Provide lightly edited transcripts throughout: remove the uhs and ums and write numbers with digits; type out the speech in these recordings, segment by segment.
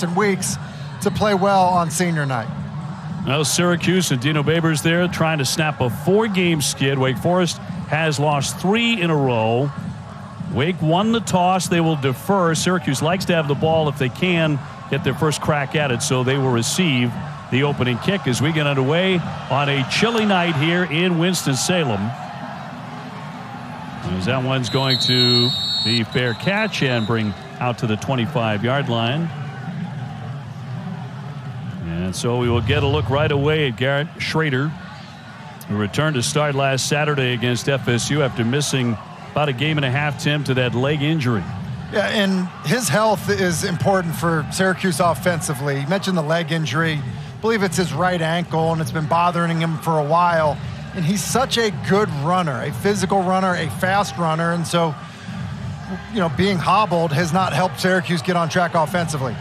and weeks to play well on senior night. Well, Syracuse and Dino Babers there trying to snap a 4-game skid. Wake Forest has lost 3 in a row. Wake won the toss. They will defer. Syracuse likes to have the ball if they can get their first crack at it, so they will receive the opening kick as we get underway on a chilly night here in Winston-Salem. As that one's going to be fair catch and bring out to the 25-yard line. And so we will get a look right away at Garret Shrader, who returned to start last Saturday against FSU after missing about a game and a half, Tim, to that leg injury. Yeah, and his health is important for Syracuse offensively. You mentioned the leg injury. I believe it's his right ankle, and it's been bothering him for a while. And he's such a good runner, a physical runner, a fast runner. And so, being hobbled has not helped Syracuse get on track offensively.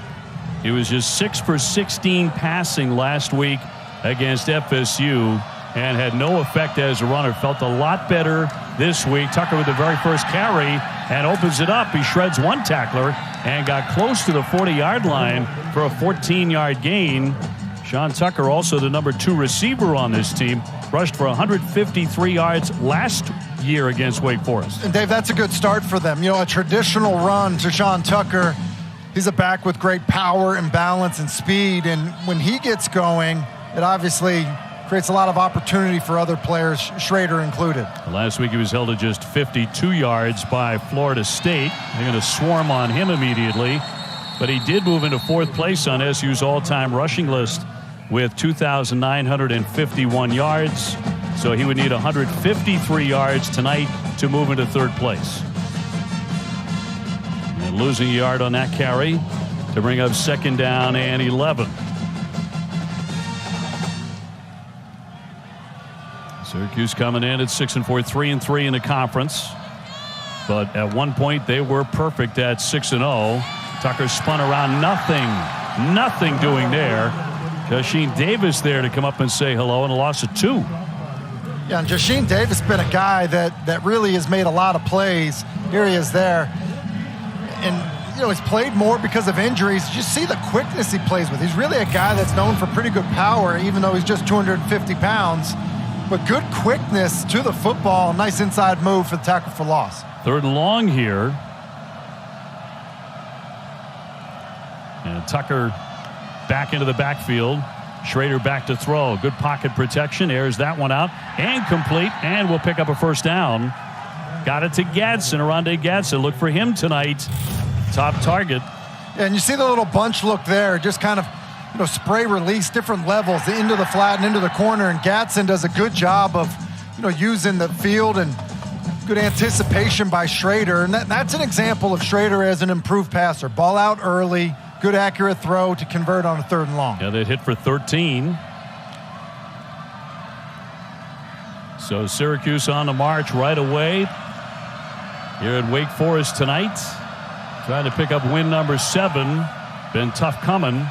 He was just 6 for 16 passing last week against FSU and had no effect as a runner. Felt a lot better this week. Tucker with the very first carry and opens it up. He shreds one tackler and got close to the 40-yard line for a 14-yard gain. Sean Tucker, also the number 2 receiver on this team, rushed for 153 yards last year against Wake Forest. And Dave, that's a good start for them. A traditional run to Sean Tucker. He's a back with great power and balance and speed, and when he gets going, it obviously creates a lot of opportunity for other players, Shrader included. Last week he was held at just 52 yards by Florida State. They're going to swarm on him immediately, but he did move into 4th place on SU's all-time rushing list with 2,951 yards, so he would need 153 yards tonight to move into 3rd place. And losing a yard on that carry to bring up 2nd down and 11. Syracuse coming in at 6-4, 3-3 in the conference. But at one point they were perfect at 6-0. Tucker spun around, nothing doing there. Jasheen Davis there to come up and say hello, and a loss of 2. Yeah, and Jasheen Davis has been a guy that really has made a lot of plays. Here he is there. And, he's played more because of injuries. You see the quickness he plays with. He's really a guy that's known for pretty good power, even though he's just 250 pounds. But good quickness to the football. Nice inside move for the tackle for loss. 3rd and long here. And Tucker back into the backfield. Shrader back to throw. Good pocket protection. Airs that one out. And complete. And will pick up a 1st down. Got it to Gadsden. Aronde Gadsden. Look for him tonight. Top target. And you see the little bunch look there. Just kind of, spray release, different levels, into the flat and into the corner. And Gadsden does a good job of, using the field and good anticipation by Shrader. And that's an example of Shrader as an improved passer. Ball out early. Good accurate throw to convert on a 3rd and long. Yeah, they hit for 13. So Syracuse on the march right away here at Wake Forest tonight. Trying to pick up win number 7. Been tough coming.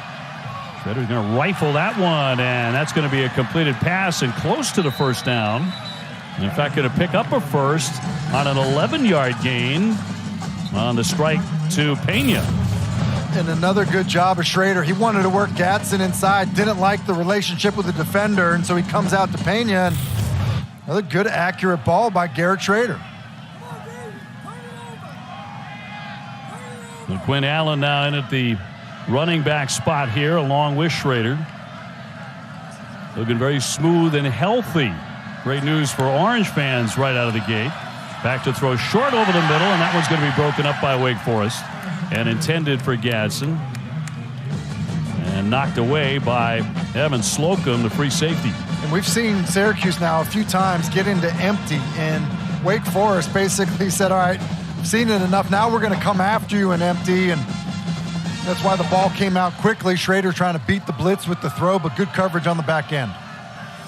Shrader's going to rifle that one, and that's going to be a completed pass and close to the 1st down. And in fact, going to pick up a 1st on an 11-yard gain on the strike to Pena. And another good job of Shrader. He wanted to work Gadsden inside, didn't like the relationship with the defender, and so he comes out to Pena. And another good, accurate ball by Garret Shrader. And Quinn Allen now in at the running back spot here, along with Shrader. Looking very smooth and healthy. Great news for Orange fans right out of the gate. Back to throw short over the middle, and that one's going to be broken up by Wake Forest and intended for Gadsden. And knocked away by Evan Slocum, the free safety. And we've seen Syracuse now a few times get into empty, and Wake Forest basically said, all right, we've seen it enough. Now we're going to come after you in empty, and that's why the ball came out quickly. Shrader trying to beat the blitz with the throw, but good coverage on the back end.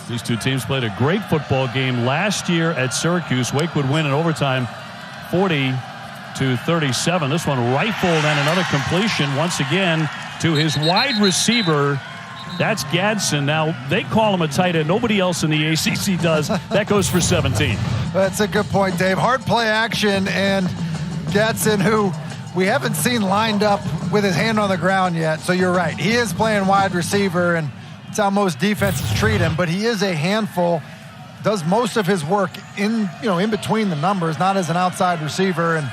These two teams played a great football game last year at Syracuse. Wake would win in overtime 40-37. This one rifled and another completion once again to his wide receiver. That's Gadsden. Now, they call him a tight end. Nobody else in the ACC does. That goes for 17. That's a good point, Dave. Hard play action, and Gadsden, who we haven't seen lined up with his hand on the ground yet. So you're right. He is playing wide receiver, and it's how most defenses treat him. But he is a handful. Does most of his work in between the numbers, not as an outside receiver. And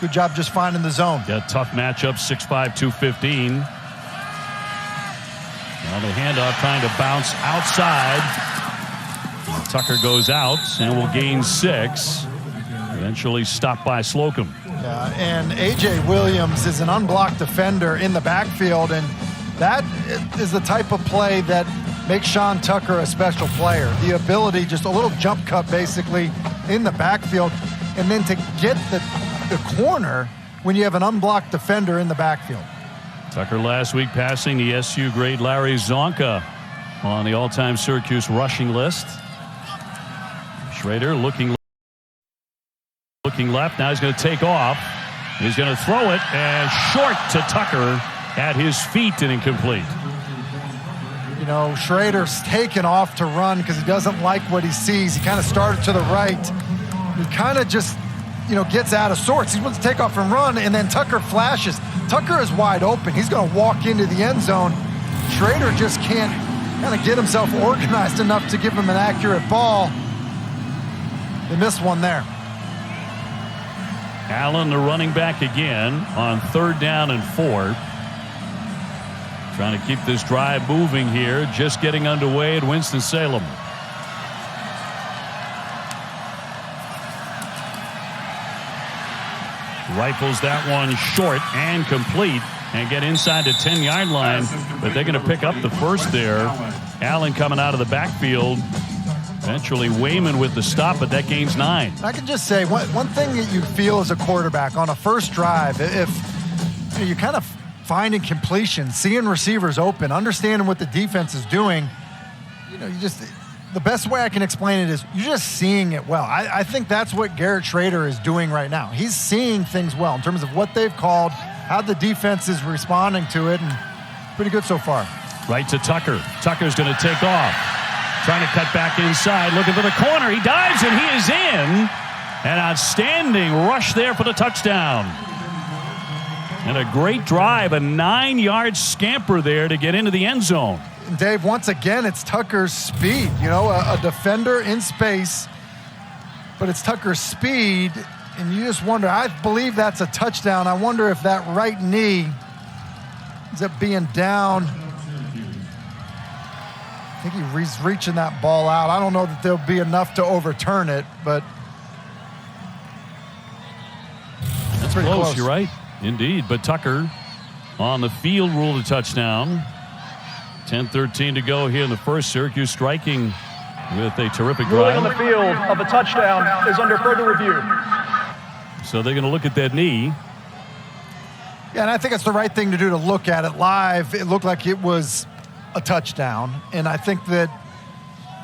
good job just finding the zone. Yeah, tough matchup. 6'5", 215. Now the handoff trying to bounce outside. Tucker goes out and will gain 6. Eventually stopped by Slocum. Yeah, and A.J. Williams is an unblocked defender in the backfield, and that is the type of play that makes Sean Tucker a special player. The ability, just a little jump cut basically in the backfield, and then to get the corner when you have an unblocked defender in the backfield. Tucker last week passing the SU grade Larry Zonka on the all-time Syracuse rushing list. Shrader looking left. Now he's going to take off. He's going to throw it, and short to Tucker at his feet and incomplete. Shrader's taken off to run because he doesn't like what he sees. He kind of started to the right. He kind of just, gets out of sorts. He wants to take off and run, and then Tucker flashes. Tucker is wide open. He's going to walk into the end zone. Shrader just can't kind of get himself organized enough to give him an accurate ball. They missed one there. Allen, the running back again on 3rd down and 4. Trying to keep this drive moving here. Just getting underway at Winston-Salem. Rifles that one short and complete and get inside the 10-yard line. But they're going to pick up the first there. Allen coming out of the backfield. Eventually Wayman with the stop, but that gains 9. I can just say one thing that you feel as a quarterback on a first drive, if you kind of finding completion, seeing receivers open, understanding what the defense is doing, the best way I can explain it is you're just seeing it well. I think that's what Garret Shrader is doing right now. He's seeing things well in terms of what they've called, how the defense is responding to it, and pretty good so far. Right to Tucker. Tucker's going to take off. Trying to cut back inside, looking for the corner. He dives, and he is in. An outstanding rush there for the touchdown. And a great drive, a 9-yard scamper there to get into the end zone. And Dave, once again, it's Tucker's speed. A defender in space, but it's Tucker's speed, and you just wonder, I believe that's a touchdown. I wonder if that right knee ends up being down. I think he's reaching that ball out. I don't know that there'll be enough to overturn it, but that's pretty close. You're right. Indeed. But Tucker on the field ruled a touchdown. 10:13 to go here in the first. Syracuse striking with a terrific drive. Ruling on the field of a touchdown is under further review. So they're going to look at that knee. Yeah, and I think it's the right thing to do to look at it live. It looked like it was a touchdown, and I think that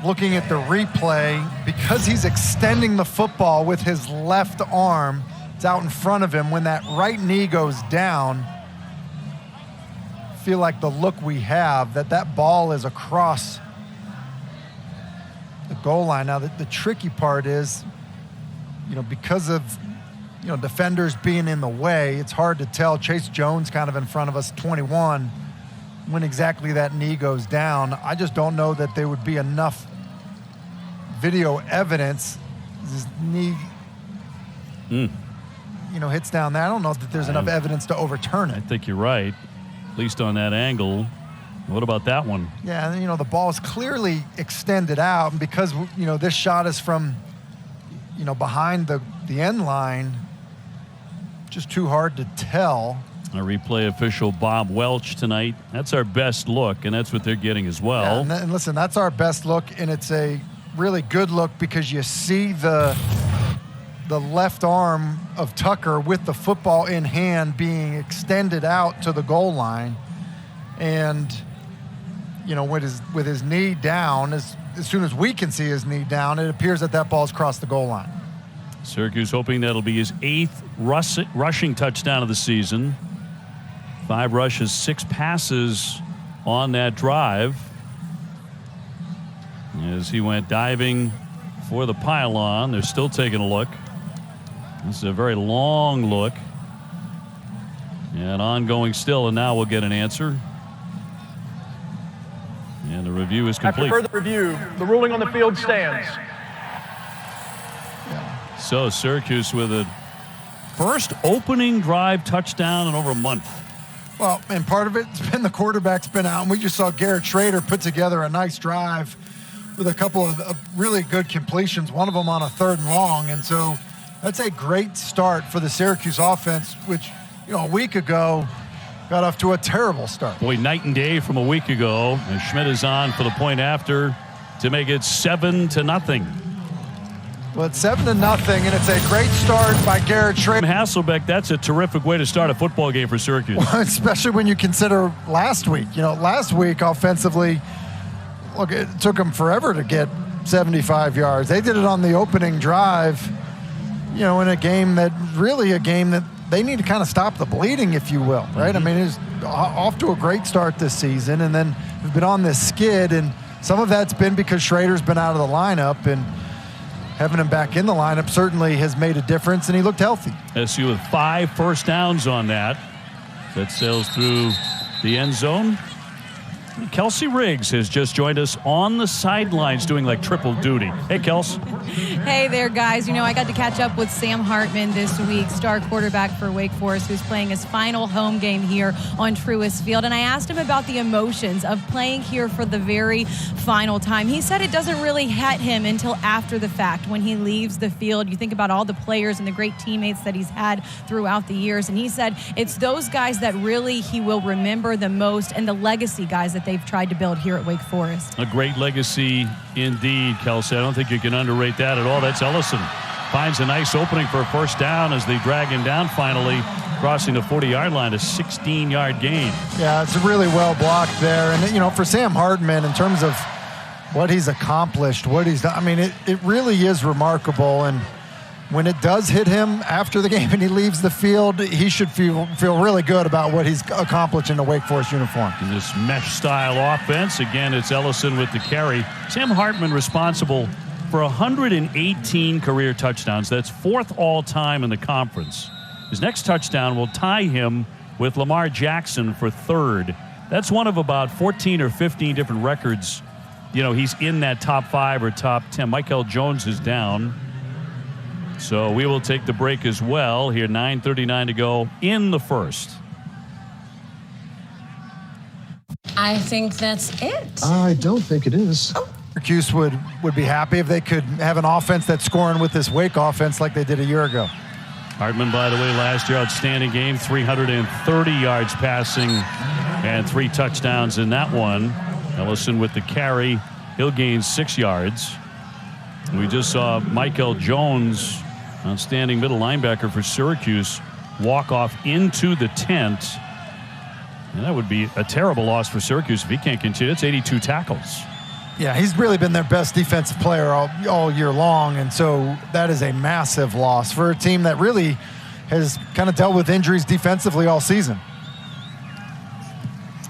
looking at the replay, because he's extending the football with his left arm, it's out in front of him. When that right knee goes down, I feel like the look we have, that ball is across the goal line. Now, the tricky part is, because of, defenders being in the way, it's hard to tell. Chase Jones kind of in front of us, 21, when exactly that knee goes down. I just don't know that there would be enough video evidence. His knee, hits down there. I don't know that there's enough evidence to overturn it. I think you're right, at least on that angle. What about that one? Yeah, the ball is clearly extended out, and because, this shot is from, behind the end line, just too hard to tell. Our replay official, Bob Welch, tonight. That's our best look, and that's what they're getting as well. Yeah, and listen, that's our best look, and it's a really good look because you see the left arm of Tucker with the football in hand being extended out to the goal line. And, with his knee down, as soon as we can see his knee down, it appears that ball's crossed the goal line. Syracuse hoping that'll be his 8th rushing touchdown of the season. 5 rushes, 6 passes on that drive. As he went diving for the pylon, they're still taking a look. This is a very long look. And ongoing still, and now we'll get an answer. And the review is complete. After further review, the ruling on the field stands. So Syracuse with a first opening drive touchdown in over a month. Well, and part of it's been the quarterback's been out, and we just saw Garret Shrader put together a nice drive with a couple of really good completions, one of them on a 3rd and long. And so that's a great start for the Syracuse offense, which, a week ago got off to a terrible start. Boy, night and day from a week ago. And Schmidt is on for the point after to make it 7-0. Well, it's 7-0, and it's a great start by Garret Shrader. Hasselbeck, that's a terrific way to start a football game for Syracuse. Well, especially when you consider last week. Last week offensively, look, it took them forever to get 75 yards. They did it on the opening drive, in a game that they need to kind of stop the bleeding, if you will, right? I mean, it's off to a great start this season, and then we've been on this skid, and some of that's been because Schrader's been out of the lineup, and having him back in the lineup certainly has made a difference, and he looked healthy. SU with 5 first downs on that. That sails through the end zone. Kelsey Riggs has just joined us on the sidelines doing like triple duty. Hey, Kels. Hey there, guys. I got to catch up with Sam Hartman this week, star quarterback for Wake Forest, who's playing his final home game here on Truist Field. And I asked him about the emotions of playing here for the very final time. He said it doesn't really hit him until after the fact. When he leaves the field, you think about all the players and the great teammates that he's had throughout the years. And he said it's those guys that really he will remember the most, and the legacy guys that they've tried to build here at Wake Forest. A great legacy indeed, Kelsey. I don't think you can underrate that at all. That's Ellison. Finds a nice opening for a first down as they drag him down finally, crossing the 40-yard line, a 16-yard gain. Yeah, it's really well blocked there. And, for Sam Hartman, in terms of what he's accomplished, what he's done, I mean, it really is remarkable. And when it does hit him after the game and he leaves the field, he should feel really good about what he's accomplished in the Wake Forest uniform. In this mesh-style offense, again, it's Ellison with the carry. Sam Hartman responsible for 118 career touchdowns. That's 4th all-time in the conference. His next touchdown will tie him with Lamar Jackson for 3rd. That's one of about 14 or 15 different records. He's in that top 5 or top 10. Michael Jones is down. So we will take the break as well. Here, 9:39 to go in the first. I think that's it. I don't think it is. Syracuse would be happy if they could have an offense that's scoring with this Wake offense like they did a year ago. Hartman, by the way, last year, outstanding game, 330 yards passing and 3 touchdowns in that one. Ellison with the carry. He'll gain 6 yards. We just saw Michael Jones, outstanding middle linebacker for Syracuse, walk off into the tent. And that would be a terrible loss for Syracuse if he can't continue. It's 82 tackles. Yeah, he's really been their best defensive player all year long, and so that is a massive loss for a team that really has kind of dealt with injuries defensively all season.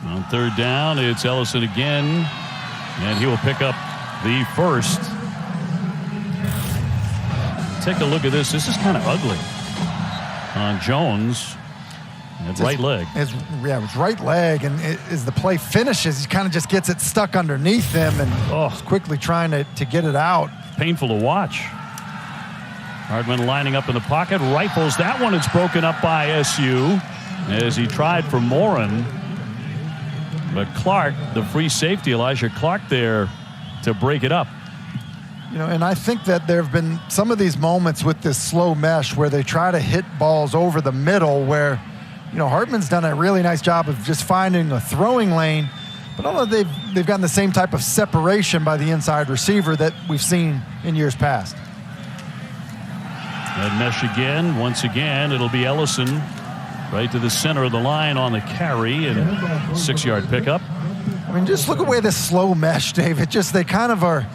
On 3rd down, it's Ellison again, and he will pick up the first. Take a look at this. This is kind of ugly on Jones. It's right leg. It's right leg, and as the play finishes, he kind of just gets it stuck underneath him and is quickly trying to get it out. Painful to watch. Hartman lining up in the pocket, rifles that one. It's broken up by SU as he tried for Morin. But Clark, the free safety, Elijah Clark there to break it up. And I think that there have been some of these moments with this slow mesh where they try to hit balls over the middle where, Hartman's done a really nice job of just finding a throwing lane, but I don't know if they've gotten the same type of separation by the inside receiver that we've seen in years past. That mesh again. Once again, it'll be Ellison right to the center of the line on the carry and 6-yard pickup. I mean, just look at where this slow mesh, Dave. They kind of are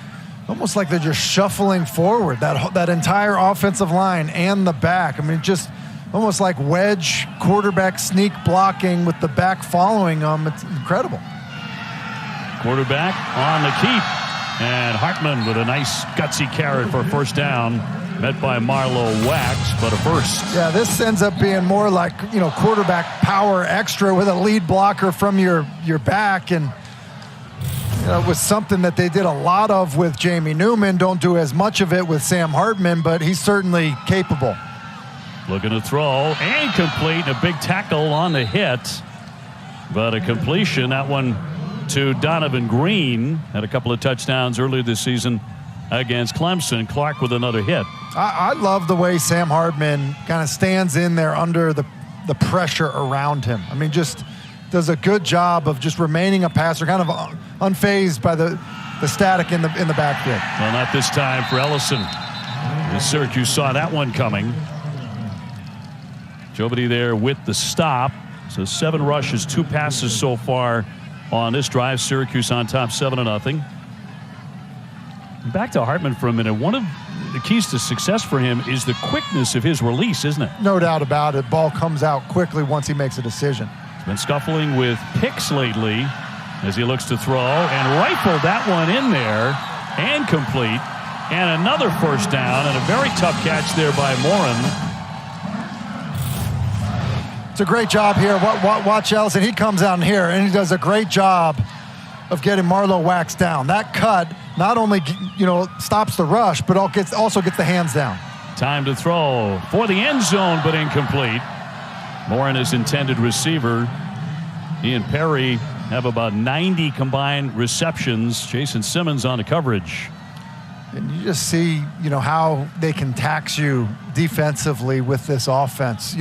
almost like they're just shuffling forward, that entire offensive line and the back. I mean, just almost like wedge quarterback sneak blocking with the back following them. It's incredible. Quarterback on the keep, and Hartman with a nice gutsy carry for a first down met by Marlowe Wax, but a first. Yeah, this ends up being more like, quarterback power extra with a lead blocker from your back. And it was something that they did a lot of with Jamie Newman. Don't do as much of it with Sam Hartman, but he's certainly capable. Looking to throw and complete. A big tackle on the hit, but a completion. That one to Donovan Green. Had a couple of touchdowns earlier this season against Clemson. Clark with another hit. I love the way Sam Hartman kind of stands in there under the pressure around him. I mean, just does a good job of just remaining a passer, kind of unfazed by the static in the backfield. Well, not this time for Ellison. Syracuse saw that one coming. Jobity there with the stop. So 7 rushes, 2 passes so far on this drive. Syracuse on top 7-0. Back to Hartman for a minute. One of the keys to success for him is the quickness of his release, isn't it? No doubt about it. Ball comes out quickly once he makes a decision. He's been scuffling with picks lately as he looks to throw and rifled that one in there and complete. And another first down and a very tough catch there by Morin. It's a great job here. Watch Ellison. He comes out in here and he does a great job of getting Marlowe Wax down. That cut not only stops the rush, but also gets the hands down. Time to throw for the end zone, but incomplete. Morin is intended receiver. He and Perry have about 90 combined receptions. Jason Simmons on the coverage. And you just see, how they can tax you defensively with this offense.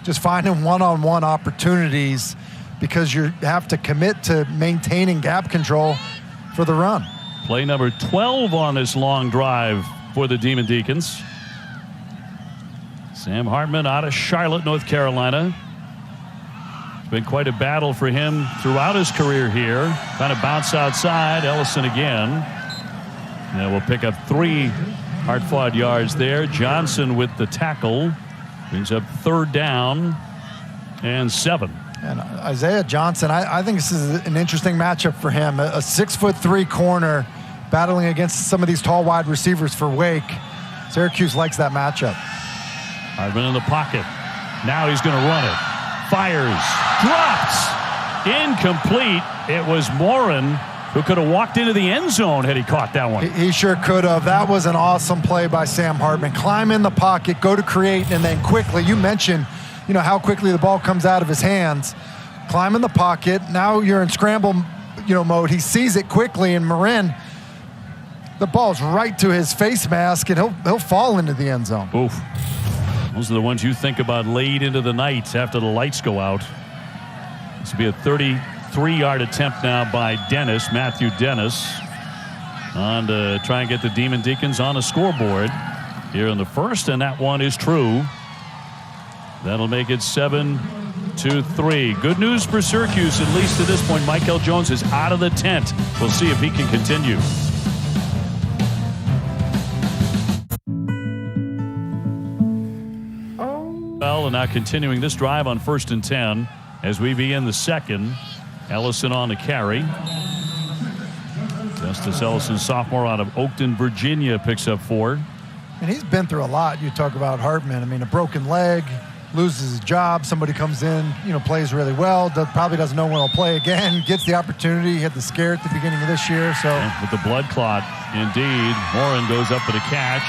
Just finding one-on-one opportunities because you have to commit to maintaining gap control for the run. Play number 12 on this long drive for the Demon Deacons. Sam Hartman out of Charlotte, North Carolina. It's been quite a battle for him throughout his career here. Kind of bounce outside. Ellison again. And we'll pick up 3 hard-fought yards there. Johnson with the tackle. Brings up 3rd down and 7. And Isaiah Johnson, I think this is an interesting matchup for him. A 6'3" corner battling against some of these tall wide receivers for Wake. Syracuse likes that matchup. Hartman in the pocket. Now he's going to run it. Fires. Drops. Incomplete. It was Morin who could have walked into the end zone had he caught that one. He sure could have. That was an awesome play by Sam Hartman. Climb in the pocket, go to create, and then quickly, you mentioned, how quickly the ball comes out of his hands. Climb in the pocket. Now you're in scramble, mode. He sees it quickly, and Morin, the ball's right to his face mask, and he'll fall into the end zone. Oof. Those are the ones you think about late into the night after the lights go out. This will be a 33-yard attempt now by Matthew Dennis, on to try and get the Demon Deacons on a scoreboard here in the first, and that one is true. That'll make it 7-3. Good news for Syracuse, at least to this point. Michael Jones is out of the tent. We'll see if he can continue. Well, and now continuing this drive on 1st and 10 as we begin the second. Ellison on the carry. Justice Ellison, sophomore out of Oakton, Virginia, picks up 4. And he's been through a lot. You talk about Hartman. I mean, a broken leg, loses his job. Somebody comes in, plays really well. Probably doesn't know when he'll play again. Gets the opportunity. He had the scare at the beginning of this year. So with the blood clot, indeed. Morin goes up for the catch.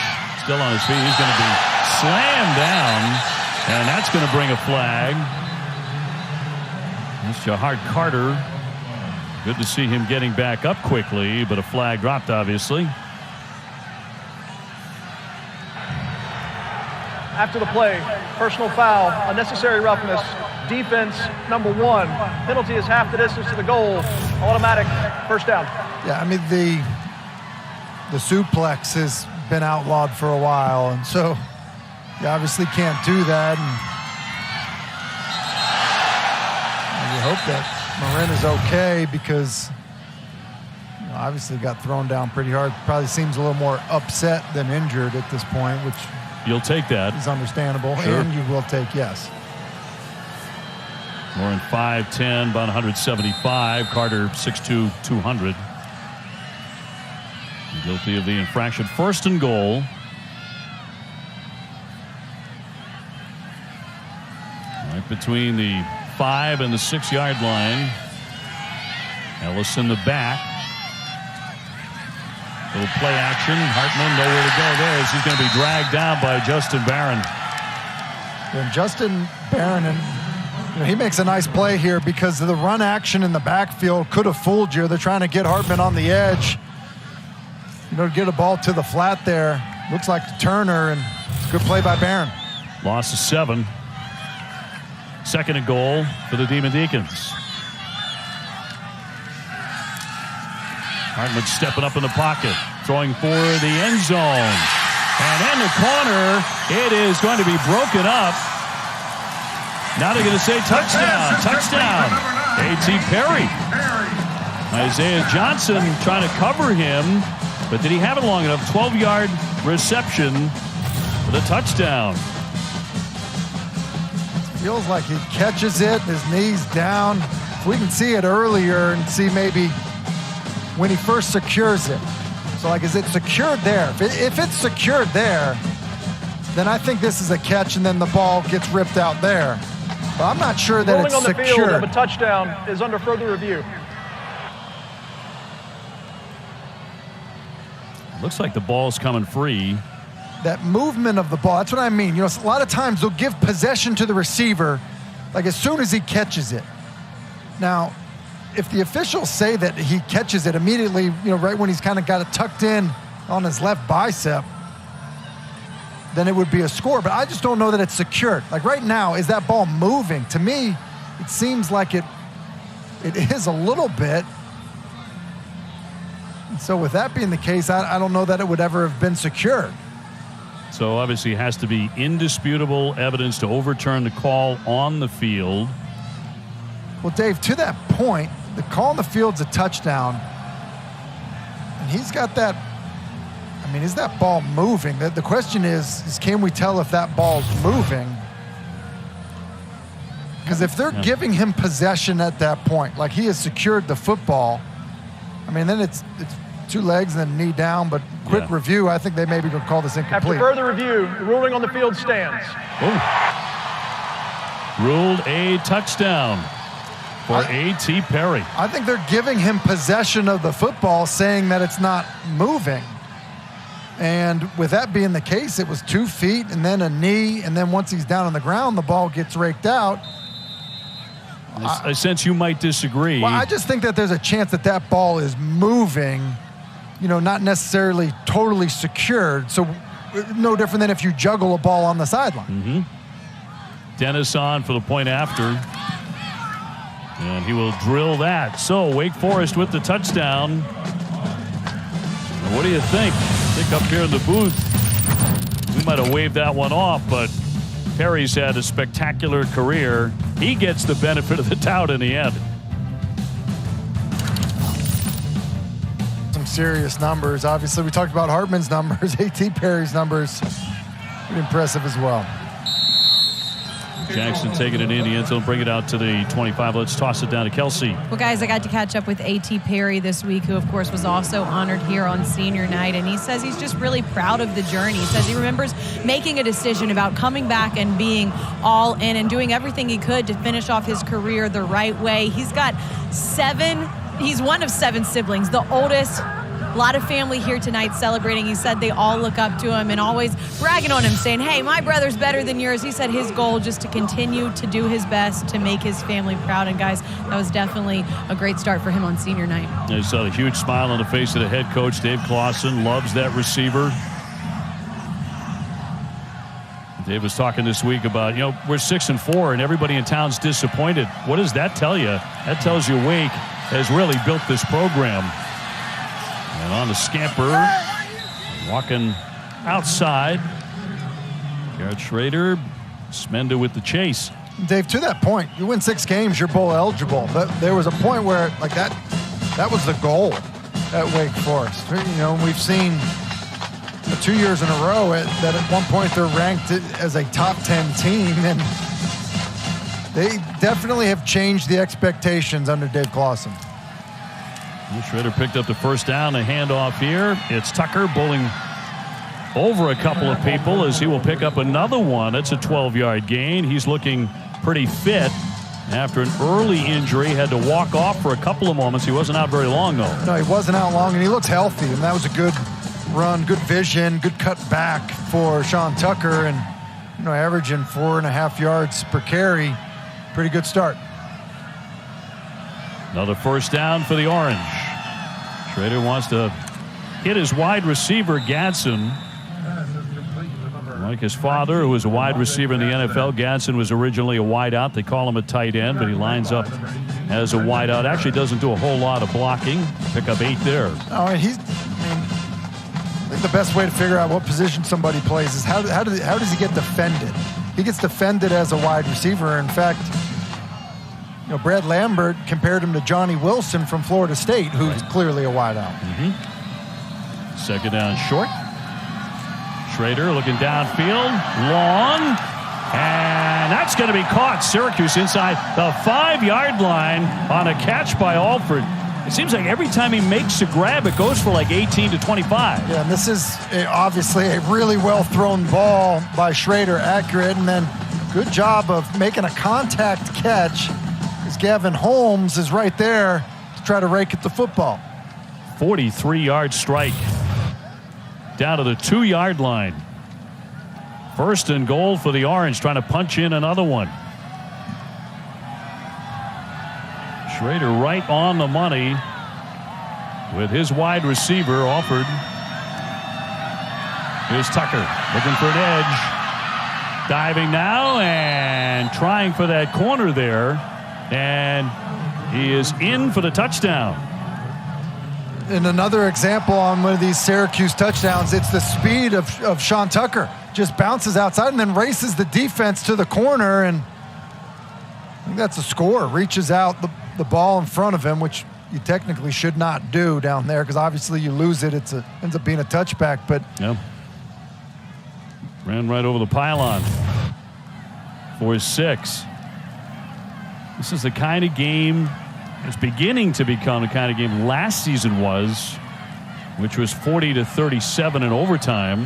Still on his feet. He's going to be slammed down, and that's going to bring a flag. That's Jahart Carter. Good to see him getting back up quickly, but a flag dropped, obviously. After the play, personal foul, unnecessary roughness, defense number 1. Penalty is half the distance to the goal. Automatic first down. Yeah, I mean, the suplex has been outlawed for a while, and so you obviously can't do that. And you hope that Morin is okay because obviously got thrown down pretty hard. Probably seems a little more upset than injured at this point, which you'll take that. Is understandable, sure. And you will take, yes. Morin 5'10", about 175. Carter 6'2", 200. Guilty of the infraction. 1st and goal Right between the 5 and the 6-yard line. Ellis in the back. Little play action. Hartman nowhere to go there as he's going to be dragged down by Justin Barron. And Justin Barron, and he makes a nice play here because the run action in the backfield could have fooled you. They're trying to get Hartman on the edge. Get a ball to the flat there. Looks like Turner, and it's a good play by Barron. Loss of 7. 2nd and goal for the Deacons. Hartman stepping up in the pocket, throwing for the end zone. And in the corner, it is going to be broken up. Now they're going to say touchdown, touchdown. A.T. Perry. Isaiah Johnson trying to cover him, but did he have it long enough? 12-yard reception for the touchdown. Feels like he catches it, his knees down. If we can see it earlier and see maybe when he first secures it. So, like, is it secured there? If it's secured there, then I think this is a catch, and then the ball gets ripped out there. But I'm not sure that it's secured. Rolling on the field of a touchdown is under further review. Looks like the ball's coming free. That movement of the ball, that's what I mean. A lot of times they'll give possession to the receiver, like as soon as he catches it. Now, if the officials say that he catches it immediately, right when he's kind of got it tucked in on his left bicep, then it would be a score. But I just don't know that it's secured. Like right now, is that ball moving? To me, it seems like it is a little bit. And so with that being the case, I don't know that it would ever have been secured. So obviously it has to be indisputable evidence to overturn the call on the field. Well, Dave, to that point, the call on the field's a touchdown. And he's got that, is that ball moving? The question is can we tell if that ball's moving? Because if they're giving him possession at that point, like he has secured the football, then it's 2 legs and then knee down, but quick review, I think they maybe could call this incomplete. After further review, the ruling on the field stands. Ruled a touchdown for A.T. Perry. I think they're giving him possession of the football, saying that it's not moving. And with that being the case, it was 2 feet and then a knee, and then once he's down on the ground, the ball gets raked out. I sense you might disagree. Well, I just think that there's a chance that that ball is moving, not necessarily totally secured. So no different than if you juggle a ball on the sideline. Mm-hmm. Dennis on for the point after. And he will drill that. So Wake Forest with the touchdown. What do you think? I think up here in the booth, we might have waved that one off, but Perry's had a spectacular career. He gets the benefit of the doubt in the end. Some serious numbers. Obviously, we talked about Hartman's numbers. A.T. Perry's numbers, pretty impressive as well. Jackson taking it in the end zone, bring it out to the 25. Let's toss it down to Kelsey. Well, guys, I got to catch up with A.T. Perry this week, who, of course, was also honored here on senior night. And he says he's just really proud of the journey. He says he remembers making a decision about coming back and being all in and doing everything he could to finish off his career the right way. He's got 7. He's one of 7 siblings, the oldest. A lot of family here tonight celebrating. He said they all look up to him and always bragging on him, saying, hey, my brother's better than yours. He said his goal just to continue to do his best to make his family proud. And, guys, that was definitely a great start for him on senior night. I saw a huge smile on the face of the head coach, Dave Clausen. Loves that receiver. Dave was talking this week about, we're 6-4 and everybody in town's disappointed. What does that tell you? That tells you Wake has really built this program. And on the scamper, walking outside, Garret Shrader, Smenda with the chase. Dave, to that point, you win 6 games, you're bowl eligible. But there was a point where, like, that was the goal at Wake Forest. We've seen 2 years in a row that at one point they're ranked as a top 10 team, and they definitely have changed the expectations under Dave Clausen. Shrader picked up the first down. The handoff here. It's Tucker bowling over a couple of people as he will pick up another one. It's a 12-yard gain. He's looking pretty fit after an early injury. Had to walk off for a couple of moments. He wasn't out very long, though. No, he wasn't out long, and he looks healthy. And that was a good run, good vision, good cut back for Sean Tucker. And, averaging 4.5 yards per carry. Pretty good start. Another first down for the Orange. Shrader wants to hit his wide receiver, Gadsden. Like his father, who was a wide receiver in the NFL, Gadsden was originally a wideout. They call him a tight end, but he lines up as a wideout. Actually doesn't do a whole lot of blocking. Pick up 8 there. I think the best way to figure out what position somebody plays is how does he get defended? He gets defended as a wide receiver. In fact, Brad Lambert compared him to Johnny Wilson from Florida State, who's clearly a wideout. Second down short. Shrader looking downfield, long, and that's going to be caught. Syracuse inside the 5-yard line on a catch by Alford. It seems like every time he makes a grab, it goes for like 18 to 25. Yeah, and this is obviously a really well-thrown ball by Shrader, accurate, and then good job of making a contact catch as Gavin Holmes is right there to try to rake at the football. 43-yard strike. Down to the 2-yard line. First and goal for the Orange, trying to punch in another one. Shrader right on the money with his wide receiver offered. Here's Tucker looking for an edge. Diving now and trying for that corner there. And he is in for the touchdown. And another example on one of these Syracuse touchdowns, it's the speed of Sean Tucker. Just bounces outside and then races the defense to the corner, and I think that's a score. Reaches out the ball in front of him, which you technically should not do down there because obviously you lose it. Ends up being a touchback, but yeah. Ran right over the pylon for his 6. This is the kind of game. It's beginning to become the kind of game last season was, which was 40-37 in overtime.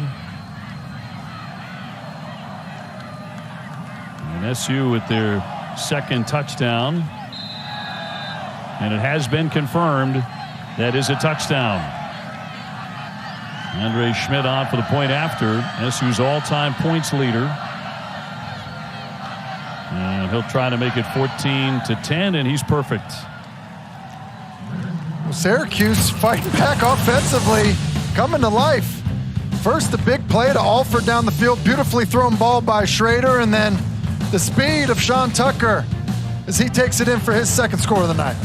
And SU with their second touchdown. And it has been confirmed that is a touchdown. Andre Schmidt on for the point after. SU's all-time points leader. And he'll try to make it 14-10, and he's perfect. Syracuse fighting back offensively, coming to life. First, the big play to Alford down the field, beautifully thrown ball by Shrader, and then the speed of Sean Tucker as he takes it in for his second score of the night.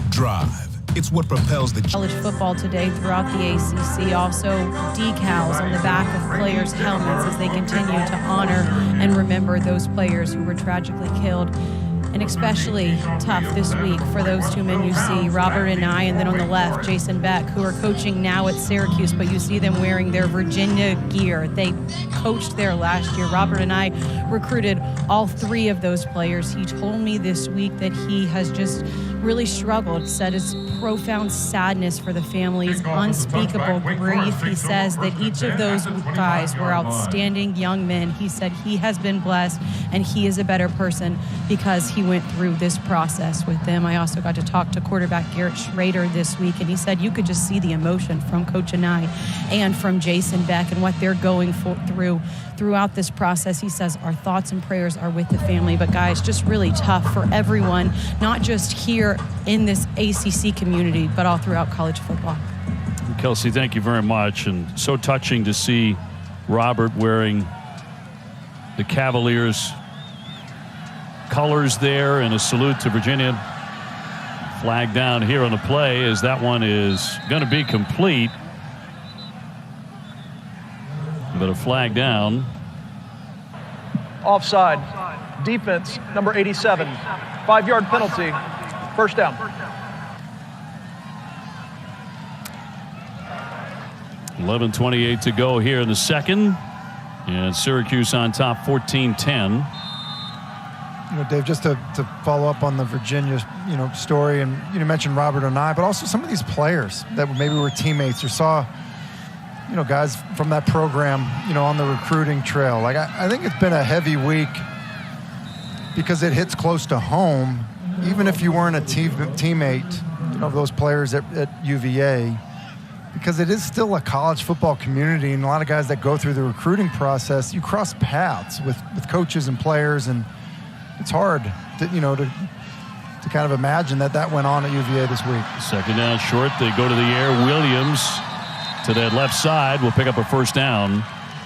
Drive. It's what propels the college football today throughout the ACC. Also decals on the back of players' helmets as they continue to honor and remember those players who were tragically killed. And especially tough this week for those two men you see, Robert and I, and then on the left, Jason Beck, who are coaching now at Syracuse, but you see them wearing their Virginia gear. They coached there last year. Robert and I recruited all 3 of those players. He told me this week that he has just really struggled, said his profound sadness for the families, unspeakable grief. He says that each of those guys were outstanding young men. He said he has been blessed and he is a better person because he went through this process with them. I also got to talk to quarterback Garret Shrader this week, and he said you could just see the emotion from Coach and I and from Jason Beck and what they're going throughout this process. He says our thoughts and prayers are with the family, but guys, just really tough for everyone, not just here in this ACC community, but all throughout college football. Kelsey, thank you very much. And so touching to see Robert wearing the Cavaliers colors there and a salute to Virginia. Flag down here on the play as that one is going to be complete. But a flag down. Offside. Defense, number 87. 5-yard penalty. First down. 11:28 to go here in the second. And Syracuse on top 14-10. Dave, just to follow up on the Virginia, story, and you mentioned Robert and I, but also some of these players that maybe were teammates or saw guys from that program, on the recruiting trail. Like, I think it's been a heavy week because it hits close to home, even if you weren't a teammate of those players at UVA, because it is still a college football community, and a lot of guys that go through the recruiting process, you cross paths with coaches and players, and it's hard to kind of imagine that went on at UVA this week. Second down short. They go to the air. Williams to that left side will pick up a first down.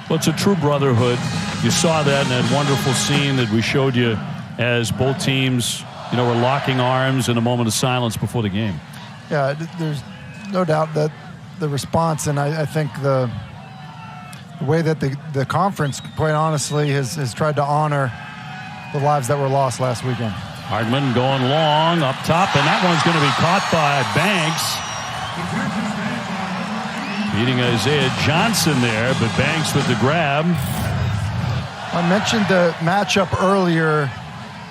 Well, it's a true brotherhood. You saw that in that wonderful scene that we showed you as both teams, were locking arms in a moment of silence before the game. Yeah, there's no doubt that the response, and I think the way that the conference, quite honestly, has tried to honor the lives that were lost last weekend. Hartman going long up top, and that one's going to be caught by Banks. Beating Isaiah Johnson there, but Banks with the grab. I mentioned the matchup earlier.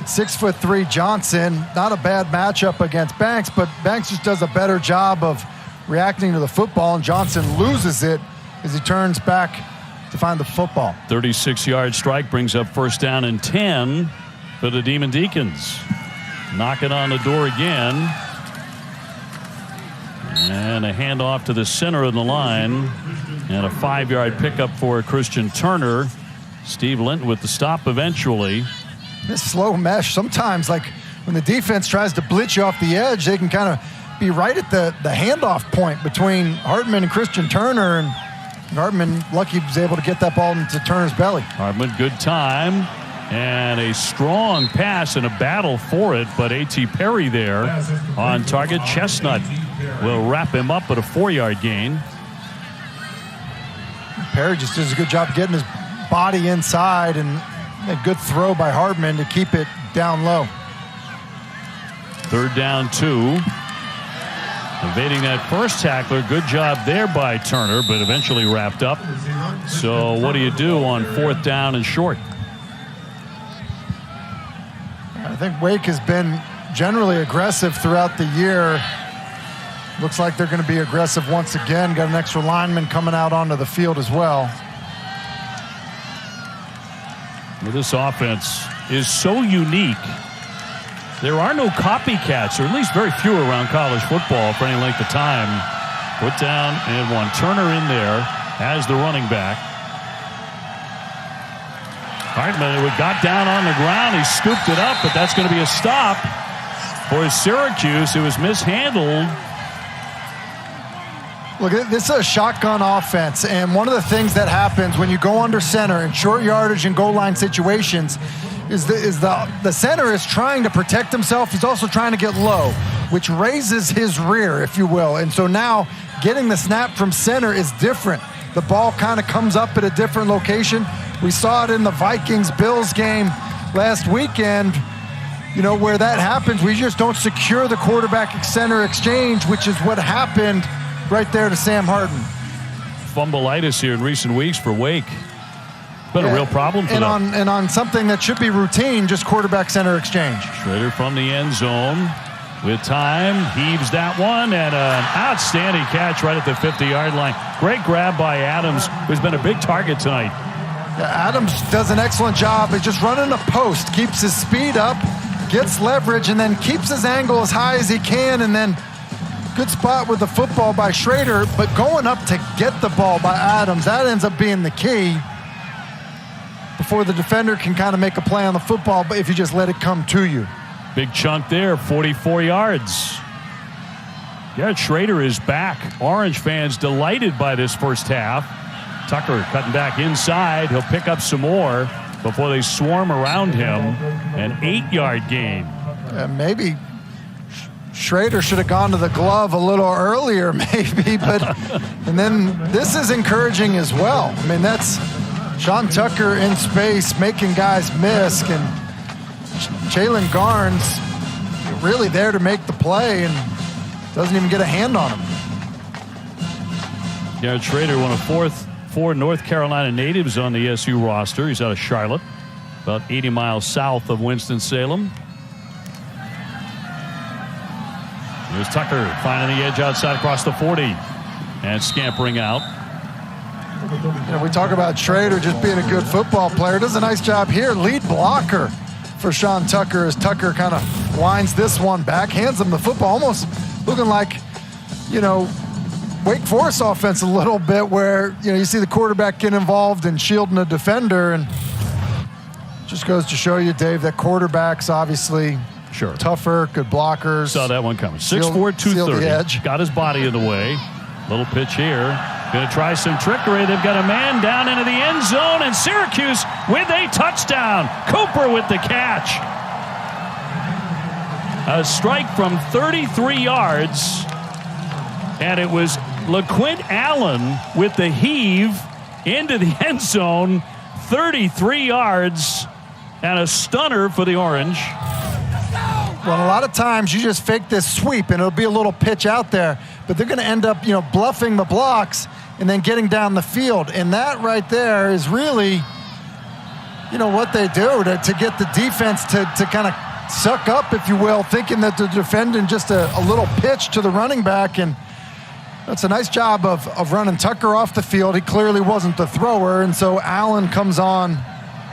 6'3" Johnson, not a bad matchup against Banks, but Banks just does a better job of reacting to the football, and Johnson loses it as he turns back to find the football. 36-yard strike brings up first down and 10 for the Demon Deacons. Knocking on the door again. And a handoff to the center of the line. And a 5-yard pickup for Christian Turner. Steve Linton with the stop eventually. This slow mesh, sometimes like when the defense tries to blitz you off the edge, they can kind of be right at the handoff point between Hartman and Christian Turner, and Hartman, lucky he was able to get that ball into Turner's belly. Hartman, good time, and a strong pass and a battle for it, but A.T. Perry there on target. Chestnut will wrap him up at a 4-yard gain. Perry just does a good job getting his body inside, and a good throw by Hartman to keep it down low. Third down 2. Evading that first tackler. Good job there by Turner, but eventually wrapped up. So what do you do on 4th down and short? I think Wake has been generally aggressive throughout the year. Looks like they're going to be aggressive once again. Got an extra lineman coming out onto the field as well. Well, this offense is so unique. There are no copycats, or at least very few around college football for any length of time. Put down and one. Turner in there as the running back. Hartman got down on the ground. He scooped it up, but that's going to be a stop for Syracuse. It was mishandled. Look, this is a shotgun offense, and one of the things that happens when you go under center in short yardage and goal line situations is the center is trying to protect himself. He's also trying to get low, which raises his rear, if you will. And so now getting the snap from center is different. The ball kind of comes up at a different location. We saw it in the Vikings-Bills game last weekend, where that happens. We just don't secure the quarterback-center exchange, which is what happened right there to Sam Hartman. Fumbleitis here in recent weeks for Wake. Been a real problem for them. And on something that should be routine, just quarterback-center exchange. Shrader from the end zone with time. Heaves that one, and an outstanding catch right at the 50-yard line. Great grab by Adams, who's been a big target tonight. Yeah, Adams does an excellent job. He's just running a post, keeps his speed up, gets leverage, and then keeps his angle as high as he can, and then good spot with the football by Shrader, but going up to get the ball by Adams, that ends up being the key before the defender can kind of make a play on the football, but if you just let it come to you. Big chunk there, 44 yards. Garret Shrader is back. Orange fans delighted by this first half. Tucker cutting back inside. He'll pick up some more before they swarm around him. An 8-yard gain. Maybe Shrader should have gone to the glove a little earlier, maybe, but and then this is encouraging as well. I mean, that's Sean Tucker in space making guys miss, and Jalen Garnes really there to make the play and doesn't even get a hand on him. Garret Shrader, one of four North Carolina natives on the SU roster. He's out of Charlotte, about 80 miles south of Winston-Salem. Here's Tucker finding the edge outside across the 40 and scampering out. We talk about Shrader just being a good football player. Does a nice job here. Lead blocker for Sean Tucker as Tucker kind of winds this one back, hands him the football, almost looking like, Wake Forest offense a little bit where, you see the quarterback get involved in shielding a defender, and just goes to show you, Dave, that quarterbacks obviously tougher, good blockers. Saw that one coming. 6'4", 230. Got his body in the way. Little pitch here. Going to try some trickery. They've got a man down into the end zone, and Syracuse with a touchdown. Cooper with the catch. A strike from 33 yards, and it was LaQuint Allen with the heave into the end zone, 33 yards, and a stunner for the Orange. Well, a lot of times you just fake this sweep, and it'll be a little pitch out there, but they're going to end up, bluffing the blocks and then getting down the field. And that right there is really, what they do to get the defense to kind of suck up, if you will, thinking that they're defending just a little pitch to the running back. And that's a nice job of running Tucker off the field. He clearly wasn't the thrower, and so Allen comes on